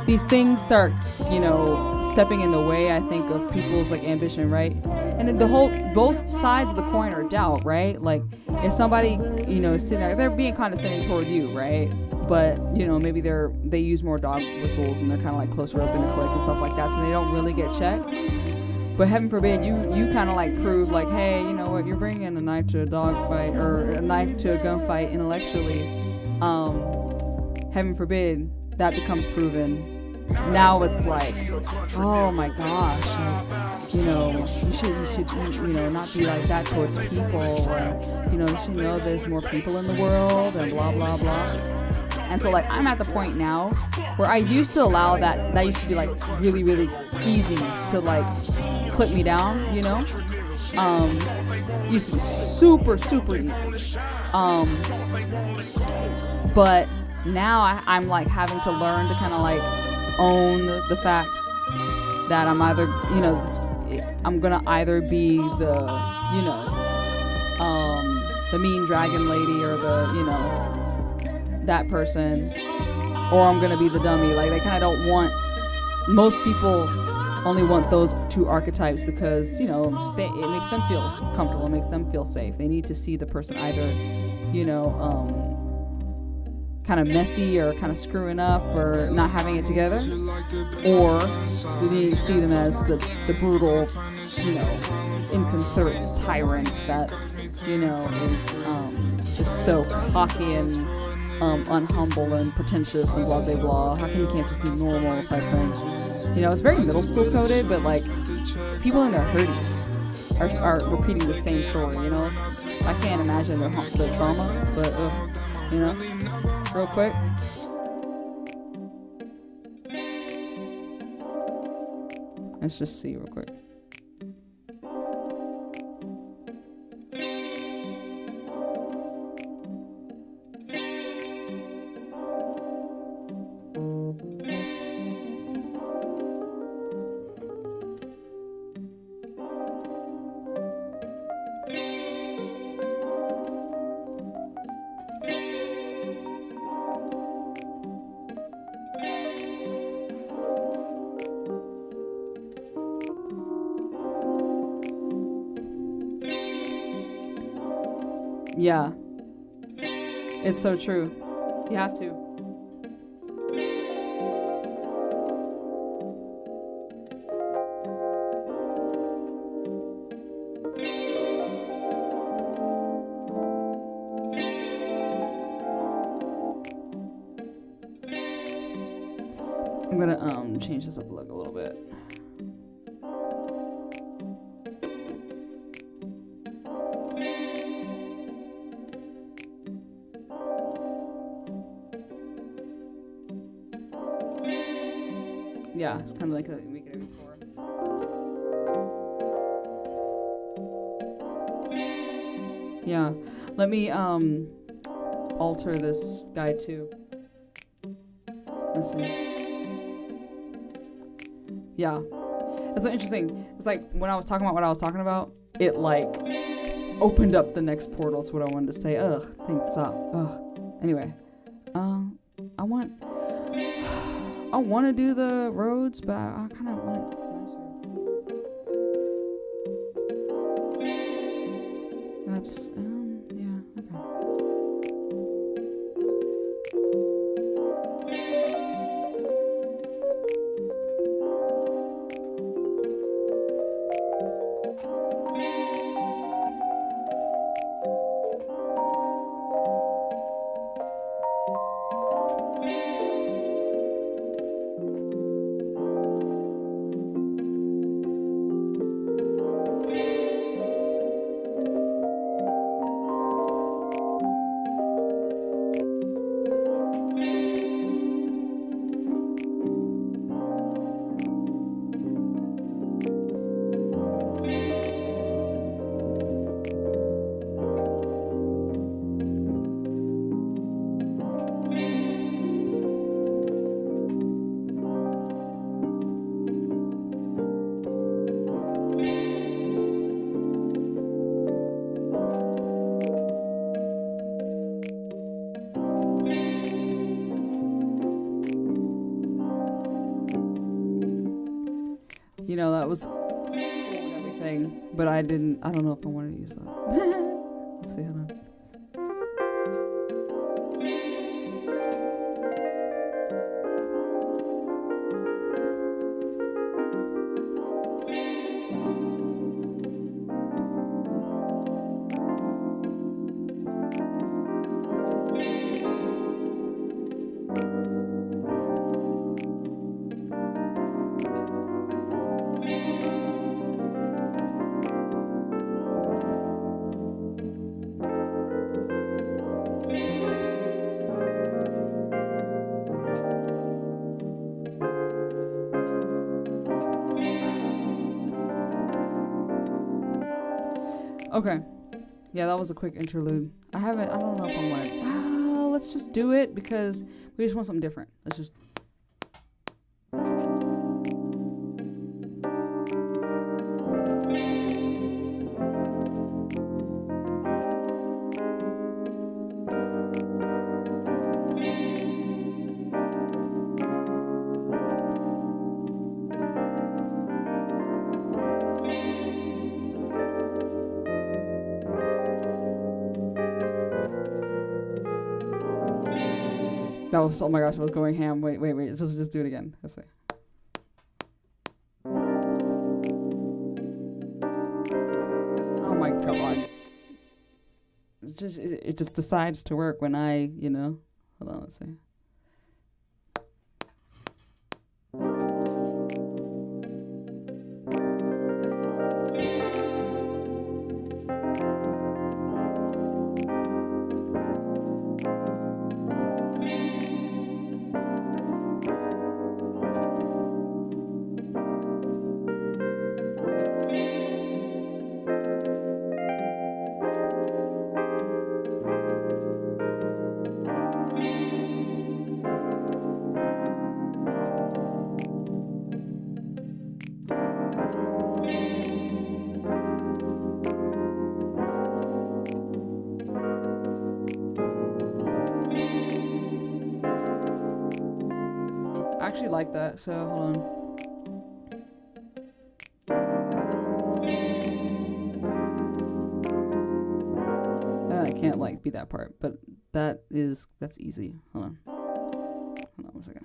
These things start, you know, stepping in the way, I think, of people's like ambition, right? And then both sides of the coin are doubt, right? Like, if somebody, you know, is sitting there, they're being condescending toward you, right? But, you know, maybe they use more dog whistles and they're kind of like closer up in the clique and stuff like that, so they don't really get checked. But heaven forbid you kind of like prove like, hey, you know what, you're bringing a knife to a dog fight, or a knife to a gunfight intellectually. Heaven forbid that becomes proven. Now it's like, oh my gosh, like, you know, you should, you know, not be like that towards people, or, you know, you should know there's more people in the world, and blah blah blah. And so like, I'm at the point now where I used to allow that used to be like really, really easy to like clip me down, you know? Used to be super, super easy. But now I'm like having to learn to kind of like own the fact that I'm either, you know, I'm gonna either be the, you know, the mean dragon lady, or the, you know, that person, or I'm gonna be the dummy. Like, they kind of don't want, most people only want those two archetypes because, you know, it makes them feel comfortable, it makes them feel safe. They need to see the person either, you know, kind of messy, or kind of screwing up, or not having it together, or they need to see them as the brutal, you know, inconsiderate tyrant that, you know, is just so cocky and unhumble and pretentious and blah blah blah. How come you can't just be normal type thing? You know, it's very middle school coded, but like, people in their 30s are repeating the same story. You know, I can't imagine their trauma, but you know, real quick. Let's just see real quick. Yeah. It's so true. You have to. I'm gonna change this up a little bit. Yeah, it's kind of like we could do before. Yeah, let me alter this guy too. Let's see. Yeah, it's so interesting. It's like when I was talking about what I was talking about, it like opened up the next portal to what I wanted to say. Ugh, things stop. Ugh. Anyway, I want to do the roads, but I kind of want it. That's yeah, okay. You know, that was cool and everything, but I don't know if I wanted to use that. Let's see, hold on. Okay. Yeah, that was a quick interlude. I don't know if I want to. Let's just do it because we just want something different. Let's just. That was, oh my gosh, I was going ham. Wait. Let's just do it again. Let's see. Oh my god. It just decides to work when I, hold on, let's see. I actually like that. So hold on. I can't like be that part, but that's easy. Hold on 1 second.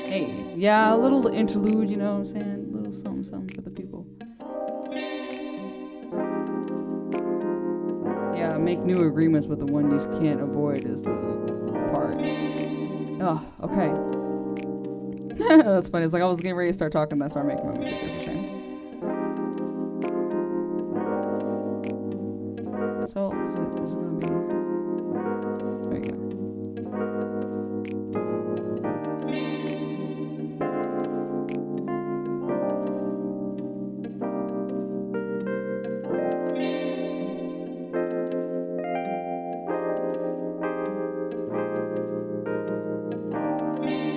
Hey, yeah, a little interlude, you know what I'm saying? A little something for the people. Yeah, make new agreements, but the one you can't avoid is the part. Oh, okay. That's funny. It's like I was getting ready to start talking, then I started making my music. It's a shame. So, is it gonna be... There you go.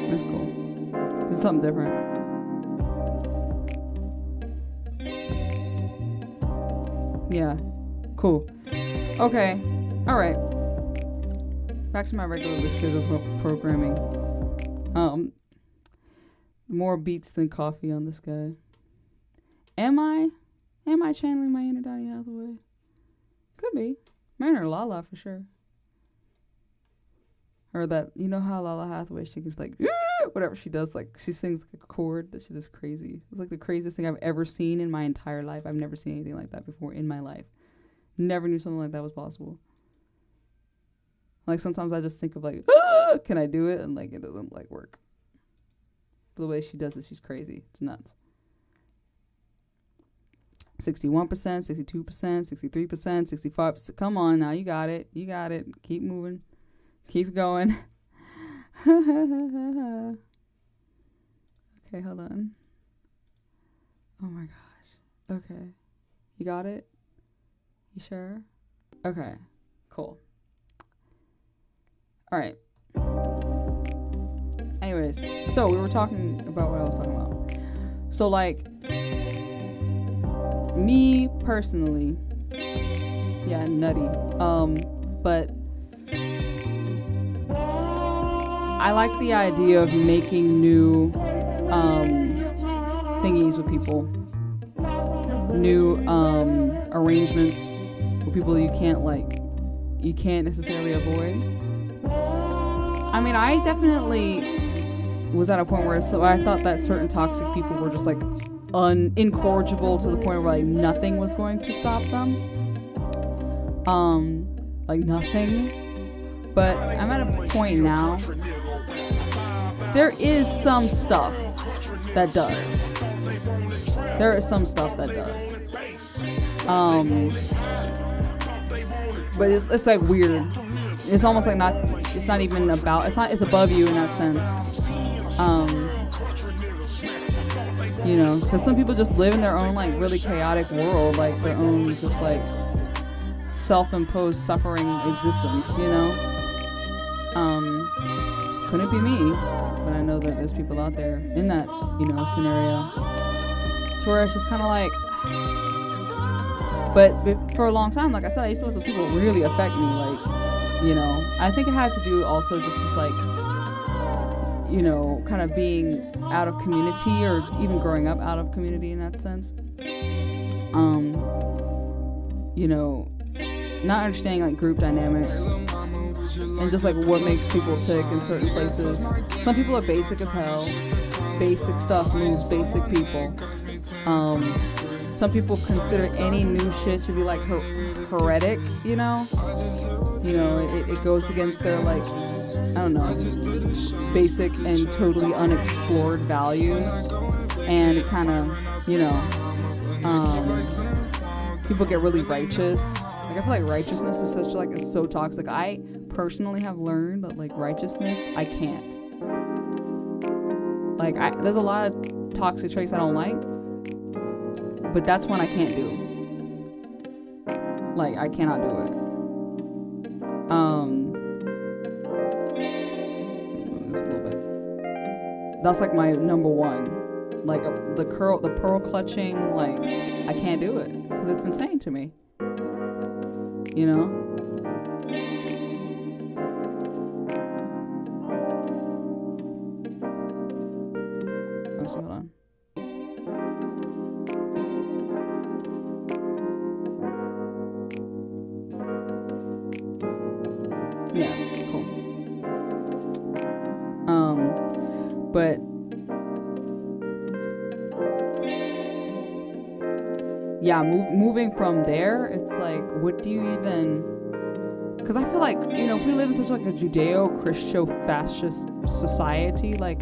That's cool. It's something different. Yeah. Cool. Okay. Alright. Back to my regularly scheduled programming. More beats than coffee on this guy. Am I channeling my inner Donny Hathaway? Could be. My inner Lala for sure. Or that, you know how Lala Hathaway, she can like, whatever she does, like she sings like a chord. That shit is crazy. It's like the craziest thing I've ever seen in my entire life. I've never seen anything like that before in my life. Never knew something like that was possible. Like sometimes I just think of like, can I do it? And like it doesn't like work. But the way she does it, she's crazy. It's nuts. 61%, 62%, 63%, 65%. Come on now, you got it. You got it. Keep moving. Keep going. Okay, hold on. Oh my gosh. Okay. You got it? You sure? Okay. Cool. Alright. Anyways, so we were talking about what I was talking about. So like, me personally, yeah, nutty. But I like the idea of making new thingies with people, new arrangements with people you can't necessarily avoid. I mean, I definitely was at a point where I thought that certain toxic people were just like incorrigible to the point where like nothing was going to stop them. Like nothing. But I'm at a point now. There is some stuff that does. There is some stuff that does. But it's like weird. It's almost like it's above you in that sense. You know, because some people just live in their own like really chaotic world, like their own just like self-imposed suffering existence, you know. Couldn't be me, but I know that there's people out there in that, you know, scenario. To where it's just kind of like, but for a long time, like I said, I used to let those people really affect me, like, you know. I think it had to do also just with like, you know, kind of being out of community or even growing up out of community in that sense. You know, not understanding like group dynamics and just like what makes people tick in certain places. Some people are basic as hell. Basic stuff moves basic people. Some people consider any new shit to be like heretic, you know? You know, it goes against their like, I don't know, basic and totally unexplored values. And it kind of, you know, people get really righteous. Like I feel like righteousness is it's so toxic. I personally have learned that like righteousness, I can't. Like there's a lot of toxic traits I don't like, but that's one I can't do. Like I cannot do it. Just a little bit. That's like my number one. Like the pearl clutching. Like I can't do it because it's insane to me. You know. Yeah, cool. But yeah, moving from there, it's like, what do you even? Because I feel like, you know, if we live in such like a Judeo-Christo-fascist society, like,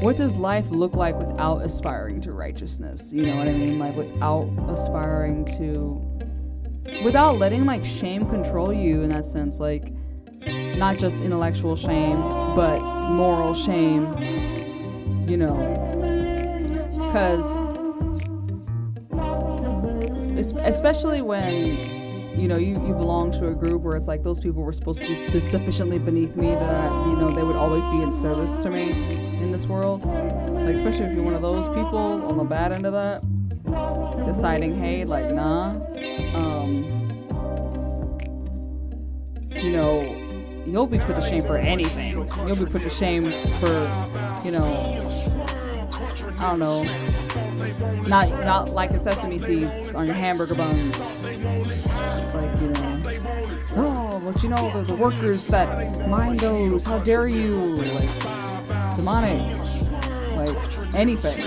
what does life look like without aspiring to righteousness? You know what I mean? Like, without aspiring to, without letting like shame control you in that sense, like, not just intellectual shame, but moral shame, you know, because especially when, you know, you belong to a group where it's like those people were supposed to be sufficiently beneath me that, you know, they would always be in service to me in this world. Like, especially if you're one of those people on the bad end of that, deciding, hey, like, nah, you know, you'll be put to shame for anything. You'll be put to shame for, you know, I don't know, not like the sesame seeds on your hamburger buns. It's like, you know, oh, but you know, the workers that mine those, how dare you, like, demonic, like, anything.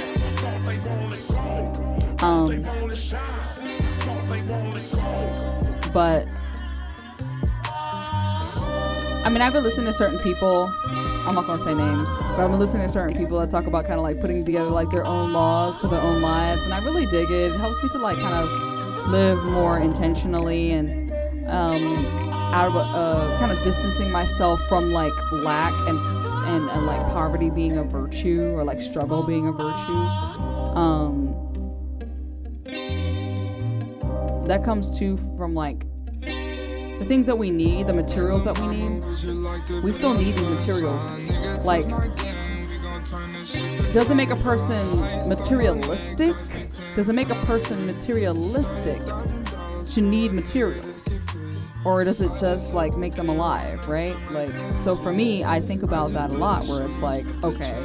But I mean, I've been listening to certain people, I'm not gonna say names, but I've been listening to certain people that talk about kind of like putting together like their own laws for their own lives, and I really dig it. It helps me to like kind of live more intentionally and out of kind of distancing myself from like lack and like poverty being a virtue, or like struggle being a virtue. That comes too from like the things that we need, the materials that we need. We still need these materials. Like, does it make a person materialistic? Does it make a person materialistic to need materials? Or does it just like make them alive, right? Like, so for me, I think about that a lot, where it's like, okay,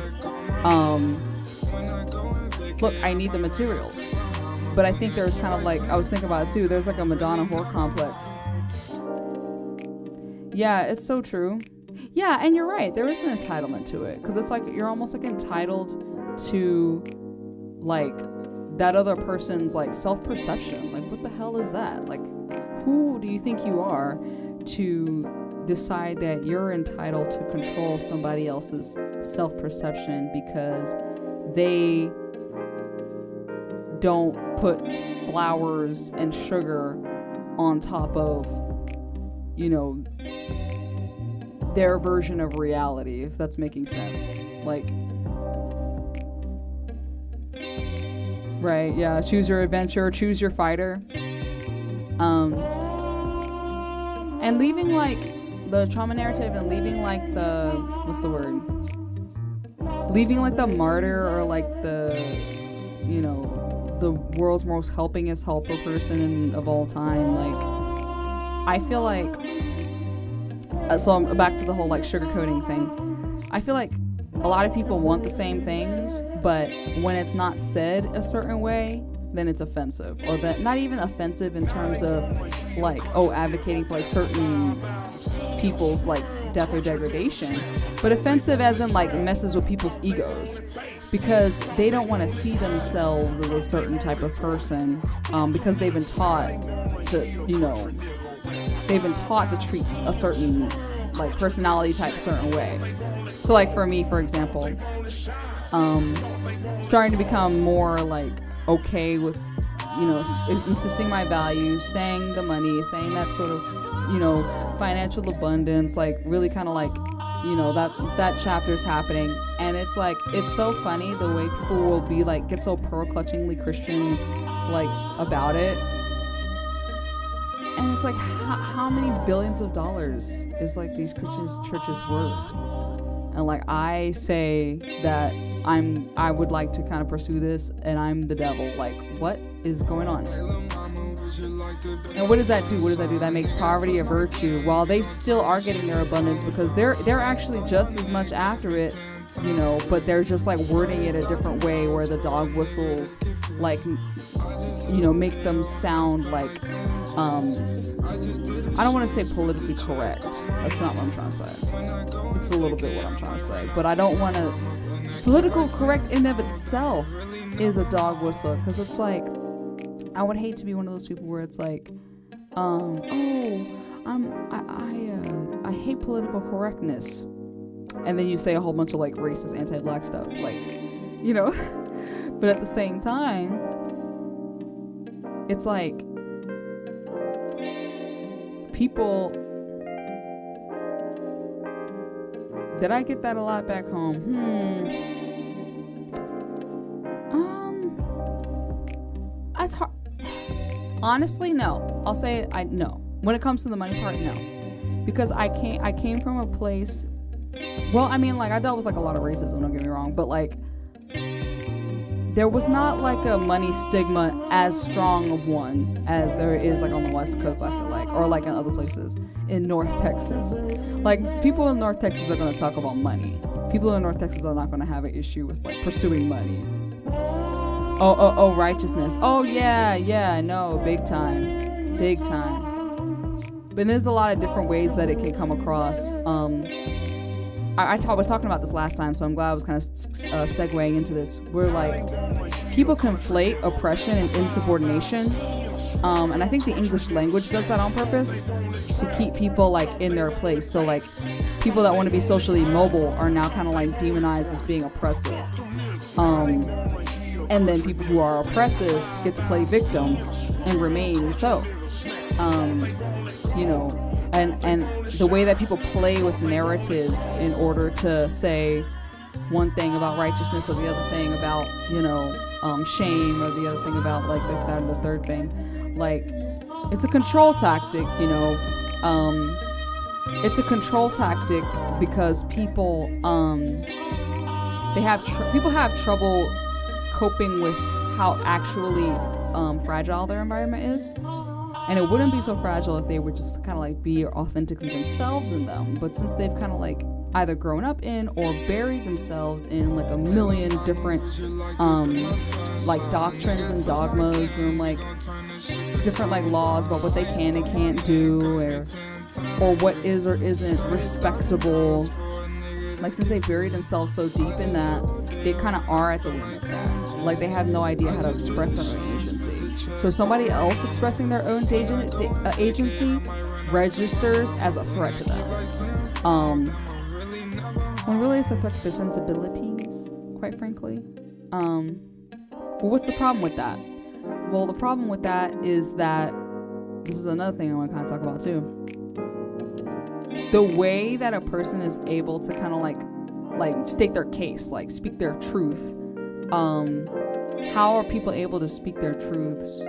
look, I need the materials. But I think there's kind of like, I was thinking about it too, there's like a Madonna whore complex. Yeah, it's so true. Yeah, and you're right, there is an entitlement to it, because it's like you're almost like entitled to like that other person's like self-perception. Like, what the hell is that? Like, who do you think you are to decide that you're entitled to control somebody else's self-perception because they don't put flowers and sugar on top of, you know, their version of reality, if that's making sense. Like, right, yeah, choose your adventure, choose your fighter. And leaving like the trauma narrative and leaving like the, what's the word? Leaving like the martyr, or like the, you know, the world's most helpingest helper person of all time. Like, I feel like, so I'm back to the whole like sugarcoating thing. I feel like a lot of people want the same things, but when it's not said a certain way, then it's offensive. Or that, not even offensive in terms of like, oh, advocating for like certain people's like death or degradation, but offensive as in like messes with people's egos, because they don't want to see themselves as a certain type of person, because they've been taught to, you know, they've been taught to treat a certain like personality type a certain way. So like for me, for example, starting to become more like okay with, you know, insisting my values, saying the money, saying that sort of, you know, financial abundance, like really kind of like, you know, that chapter's happening. And it's like, it's so funny the way people will be like, get so pearl-clutchingly Christian like about it. And it's like, how many billions of dollars is like these Christian churches worth? And like, I say that I would like to kind of pursue this, and I'm the devil. Like, what is going on? And what does that do? What does that do? That makes poverty a virtue, while they still are getting their abundance, because they're actually just as much after it you know, but they're just like wording it a different way where the dog whistles like, you know, make them sound like I don't want to say politically correct. That's not what I'm trying to say. It's a little bit what I'm trying to say, but I don't want to. Political correct in of itself is a dog whistle, because it's like, I would hate to be one of those people where it's like, I hate political correctness, and then you say a whole bunch of like racist, anti-black stuff, like, you know. But at the same time, it's like people. Did I get that a lot back home? That's hard. Honestly, no. I'll say no. When it comes to the money part, no. Because I came from a place. Well, I mean, like, I dealt with like a lot of racism. Don't get me wrong, but like, there was not like a money stigma as strong of one as there is like on the West Coast, I feel like, or like in other places in North Texas. Like, people in North Texas are going to talk about money. People in North Texas are not going to have an issue with like pursuing money. Oh, righteousness. Oh yeah, no, big time. But there's a lot of different ways that it can come across. I was talking about this last time, so I'm glad I was kind of segueing into this. Where like people conflate oppression and insubordination, and I think the English language does that on purpose to keep people like in their place. So like people that want to be socially mobile are now kind of like demonized as being oppressive, and then people who are oppressive get to play victim and remain so. You know, and the way that people play with narratives in order to say one thing about righteousness or the other thing about, you know, shame, or the other thing about like this, that, and the third thing, like, it's a control tactic, you know. It's a control tactic because people people have trouble coping with how actually fragile their environment is. And it wouldn't be so fragile if they would just kind of like be authentically themselves in them. But since they've kind of like either grown up in or buried themselves in like a million different like doctrines and dogmas and like different like laws about what they can and can't do, or what is or isn't respectable. Like, since they buried themselves so deep in that, they kind of are at the whim of that. Like, they have no idea how to express their own agency. So somebody else expressing their own agency registers as a threat to them. When really it's a threat to their sensibilities, quite frankly. But what's the problem with that? Well, the problem with that is that, this is another thing I want to kind of talk about too. The way that a person is able to kind of like state their case, like speak their truth. How are people able to speak their truths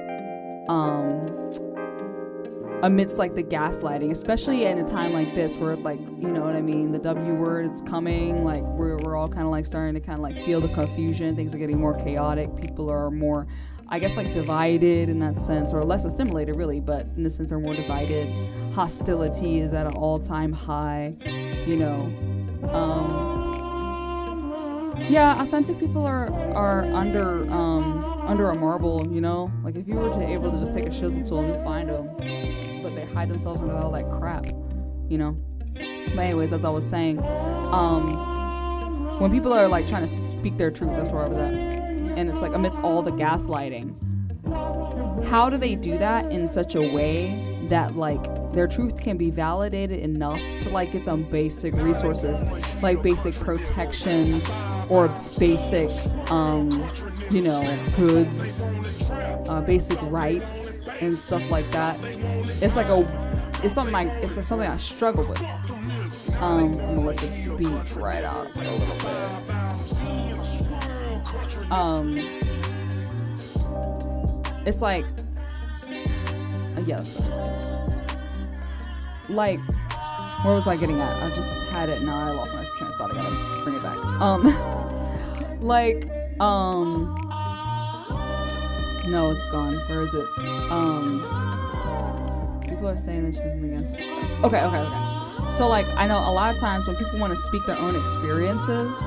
amidst like the gaslighting, especially in a time like this where, like, you know what I mean, the W word is coming, like we're all kind of like starting to kind of like feel the confusion. Things are getting more chaotic. People are more, I guess, like divided in that sense, or less assimilated really, but in the sense they're more divided. Hostility is at an all-time high, you know. Yeah, authentic people are under a marble, you know. Like, if you were to able to just take a chisel tool and find them, but they hide themselves under all that crap, you know. But anyways, as I was saying, when people are like trying to speak their truth, that's where I was at, and it's like amidst all the gaslighting, how do they do that in such a way that like their truth can be validated enough to like get them basic resources, like basic protections or basic you know, goods, basic rights and stuff like that. It's something I struggle with. I'm gonna let the beat ride out a little bit. It's like, yes. Like, where was I getting at? I just had it, now I lost my train of thought. I gotta bring it back. No, it's gone. Where is it? People are saying that she's against it. Okay. So like I know a lot of times when people want to speak their own experiences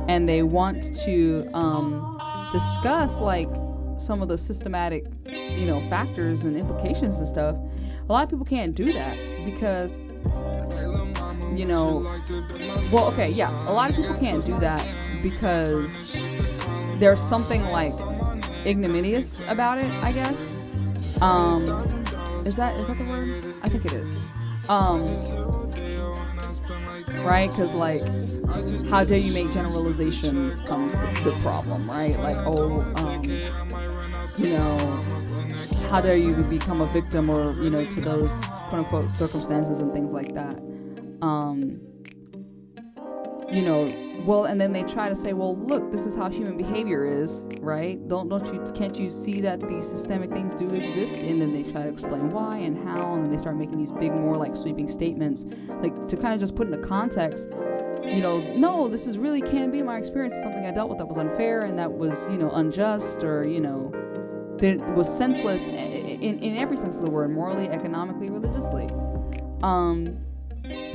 and they want to discuss like some of the systematic, you know, factors and implications and stuff, a lot of people can't do that because, you know, well, okay, yeah, a lot of people can't do that because there's something like ignominious about it, I guess. Is that the word? I think it is. Right? Because like, how dare you make generalizations comes the problem, right? Like, you know, how dare you become a victim or, you know, to those quote unquote circumstances and things like that. You know, well, and then they try to say, well, look, this is how human behavior is, right? Can't you see that these systemic things do exist? And then they try to explain why and how, and then they start making these big, more like sweeping statements, like to kind of just put into context, you know, no, this is really can't be my experience. It's something I dealt with that was unfair and that was, you know, unjust, or, you know, that was senseless in every sense of the word, morally, economically, religiously.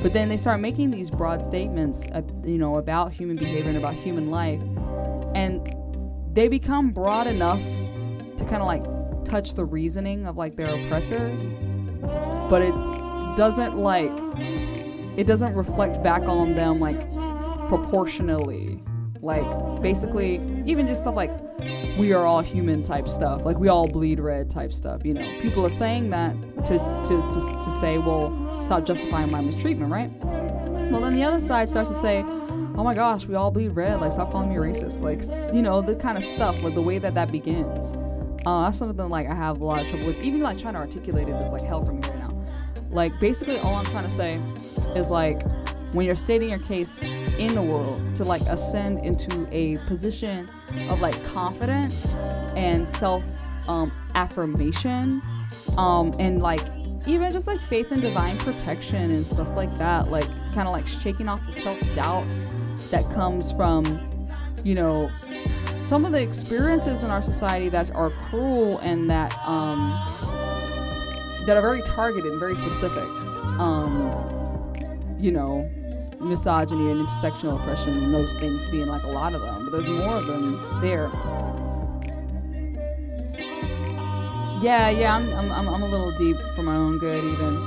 But then they start making these broad statements, you know, about human behavior and about human life, and they become broad enough to kind of like touch the reasoning of like their oppressor, but it doesn't reflect back on them like proportionally. Like basically, even just stuff like we are all human type stuff, like we all bleed red type stuff. You know, people are saying that to say, well, stop justifying my mistreatment, right? Well, then the other side starts to say, oh my gosh, we all bleed red, like stop calling me racist, like, you know, the kind of stuff, like the way that begins. That's something like I have a lot of trouble with, even like trying to articulate it is like hell for me right now. Like basically all I'm trying to say is like, when you're stating your case in the world, to like ascend into a position of like confidence and self affirmation, and like even just like faith in divine protection and stuff like that, like kind of like shaking off the self-doubt that comes from, you know, some of the experiences in our society that are cruel and that that are very targeted and very specific. You know, misogyny and intersectional oppression and those things being like a lot of them, but there's more of them there. Yeah, I'm a little deep for my own good even.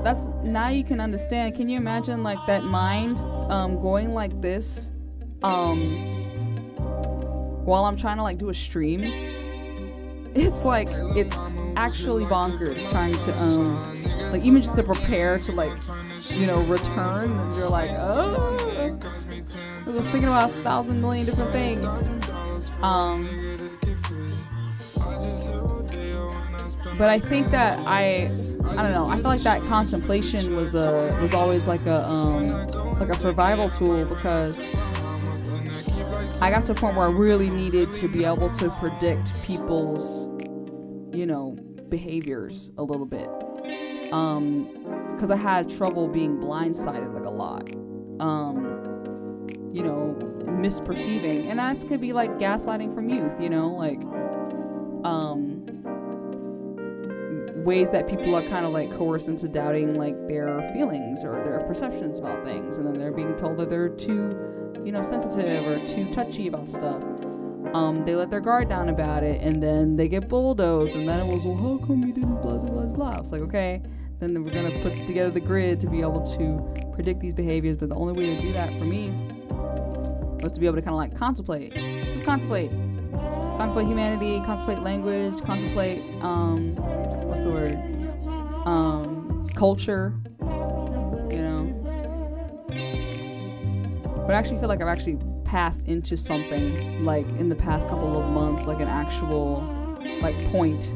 That's now you can understand. Can you imagine like that mind going like this while I'm trying to like do a stream? It's like it's actually bonkers trying to like even just to prepare to like, you know, return, and you're like, oh, I was thinking about 1,000 million different things. But I think that I don't know. I feel like that contemplation was always like a survival tool, because I got to a point where I really needed to be able to predict people's, you know, behaviors a little bit. Because I had trouble being blindsided like a lot. You know, misperceiving, and that's could be like gaslighting from youth. You know, like ways that people are kind of like coerced into doubting like their feelings or their perceptions about things, and then they're being told that they're too, you know, sensitive or too touchy about stuff. They let their guard down about it, and then they get bulldozed, and then it was, well, how come you didn't blah blah blah blah. It's like, okay, then we're gonna put together the grid to be able to predict these behaviors, but the only way to do that for me was to be able to kind of like contemplate humanity, contemplate language, contemplate what's the word, culture, you know. But I actually feel like I've actually passed into something like in the past couple of months, like an actual like point.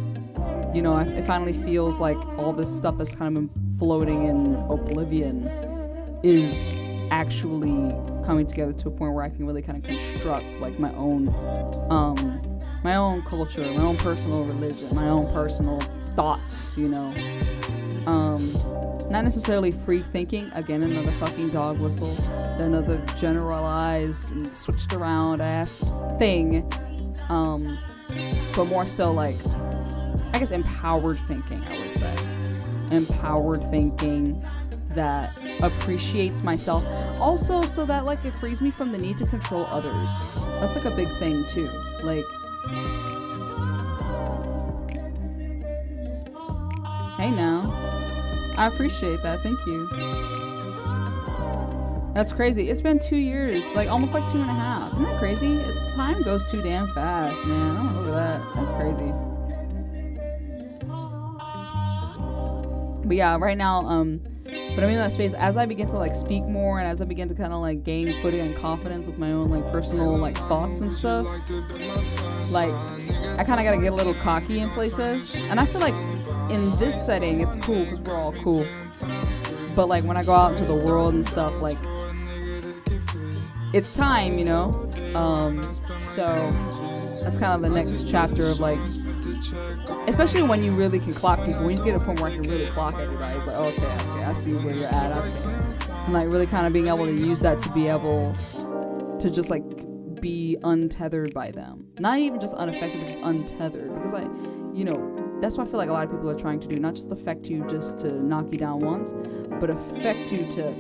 You know, it finally feels like all this stuff that's kind of been floating in oblivion is actually coming together to a point where I can really kind of construct like my own culture, my own personal religion, my own personal thoughts, you know. Not necessarily free thinking, again, another fucking dog whistle, another generalized and switched around ass thing, but more so like, I guess, empowered thinking, I would say. Empowered thinking that appreciates myself. Also, so that like it frees me from the need to control others. That's like a big thing too. Like, hey now, I appreciate that. Thank you. That's crazy. It's been 2 years, like almost like 2.5. Isn't that crazy? Time goes too damn fast, man. I'm over that. That's crazy. But yeah, right now, but I'm in that space as I begin to like speak more and as I begin to kind of like gain footing and confidence with my own like personal like thoughts and stuff. Like, I kind of gotta get a little cocky in places, and I feel like in this setting it's cool because we're all cool. But like when I go out into the world and stuff, like it's time, you know. So that's kind of the next chapter of like, especially when you really can clock people. When you get to a point where I can really clock everybody, it's like, okay, I see where you're at. And like really kind of being able to use that to be able to just like be untethered by them. Not even just unaffected, but just untethered. Because that's what I feel like a lot of people are trying to do. Not just affect you just to knock you down once, but affect you to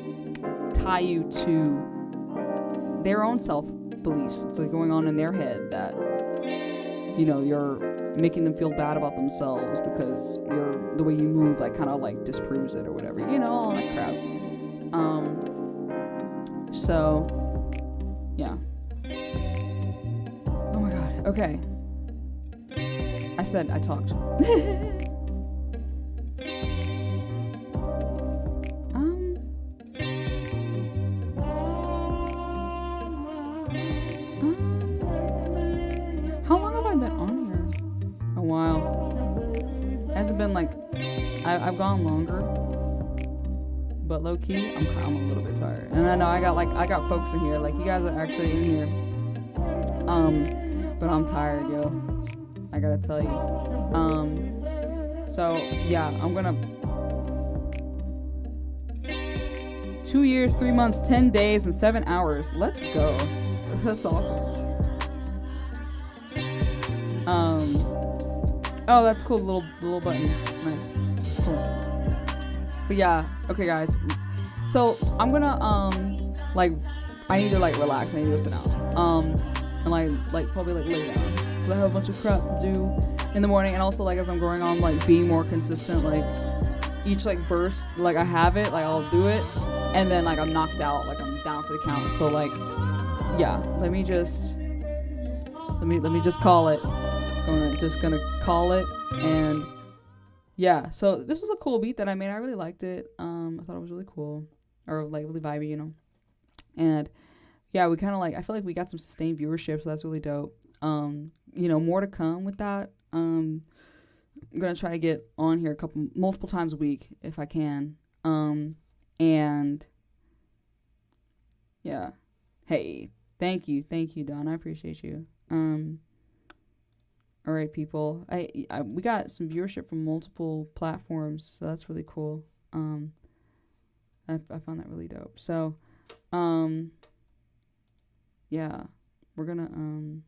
tie you to their own self-beliefs. So going on in their head that, you're making them feel bad about themselves because the way you move like kind of like disproves it or whatever, all that crap. So yeah. Oh my god. Okay, I said I talked. How long have I been on here? A while. It hasn't been like I've gone longer, but low key I'm a little bit tired. And I know I got folks in here, like you guys are actually in here. But I'm tired, yo. I gotta tell you. So yeah, I'm gonna 2 years, 3 months, 10 days, and 7 hours. Let's go. That's awesome. Oh, that's cool. Little button. Nice. Cool. But yeah, okay, guys. So I'm gonna I need to like relax. I need to sit down. And like probably like lay down. I have a bunch of crap to do in the morning, and also like as I'm going on like being more consistent, like each like burst, like I have it, like I'll do it, and then like I'm knocked out, like I'm down for the count. So like, yeah, let me just call it. I'm just gonna call it, and yeah. So this was a cool beat that I made. I really liked it. I thought it was really cool, or like really vibey, And yeah, we kind of like, I feel like we got some sustained viewership, so that's really dope. More to come with that. I'm gonna try to get on here multiple times a week if I can. And yeah, hey, thank you, Don. I appreciate you. All right, people. We got some viewership from multiple platforms, so that's really cool. I found that really dope. So, yeah, we're gonna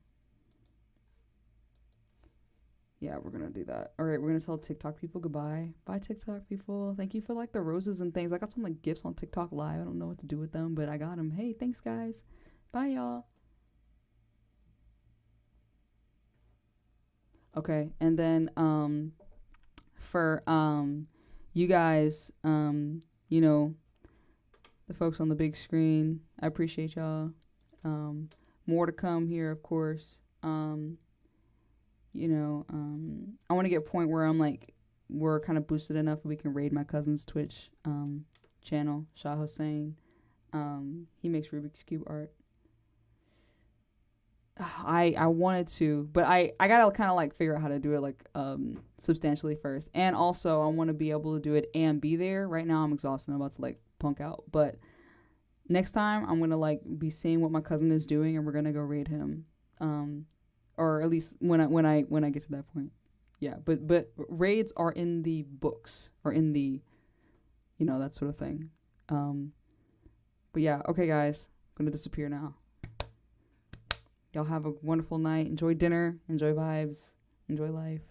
do that. All right, we're gonna tell TikTok people goodbye. Bye, TikTok people. Thank you for like the roses and things. I got some like gifts on TikTok Live. I don't know what to do with them, but I got them. Hey, thanks, guys. Bye, y'all. Okay, and then for you guys, the folks on the big screen, I appreciate y'all. More to come here, of course. I want to get a point where I'm like, we're kind of boosted enough that we can raid my cousin's Twitch channel, Shah Hossein. He makes Rubik's Cube art. I wanted to, but I gotta kind of like figure out how to do it like substantially first, and also I want to be able to do it and be there. Right now I'm exhausted. I'm about to like punk out, but next time I'm gonna like be seeing what my cousin is doing, and we're gonna go raid him, or at least when I get to that point. Yeah, but raids are in the books, or in the, that sort of thing. But yeah, okay, guys, I'm gonna disappear now. Y'all have a wonderful night. Enjoy dinner. Enjoy vibes. Enjoy life.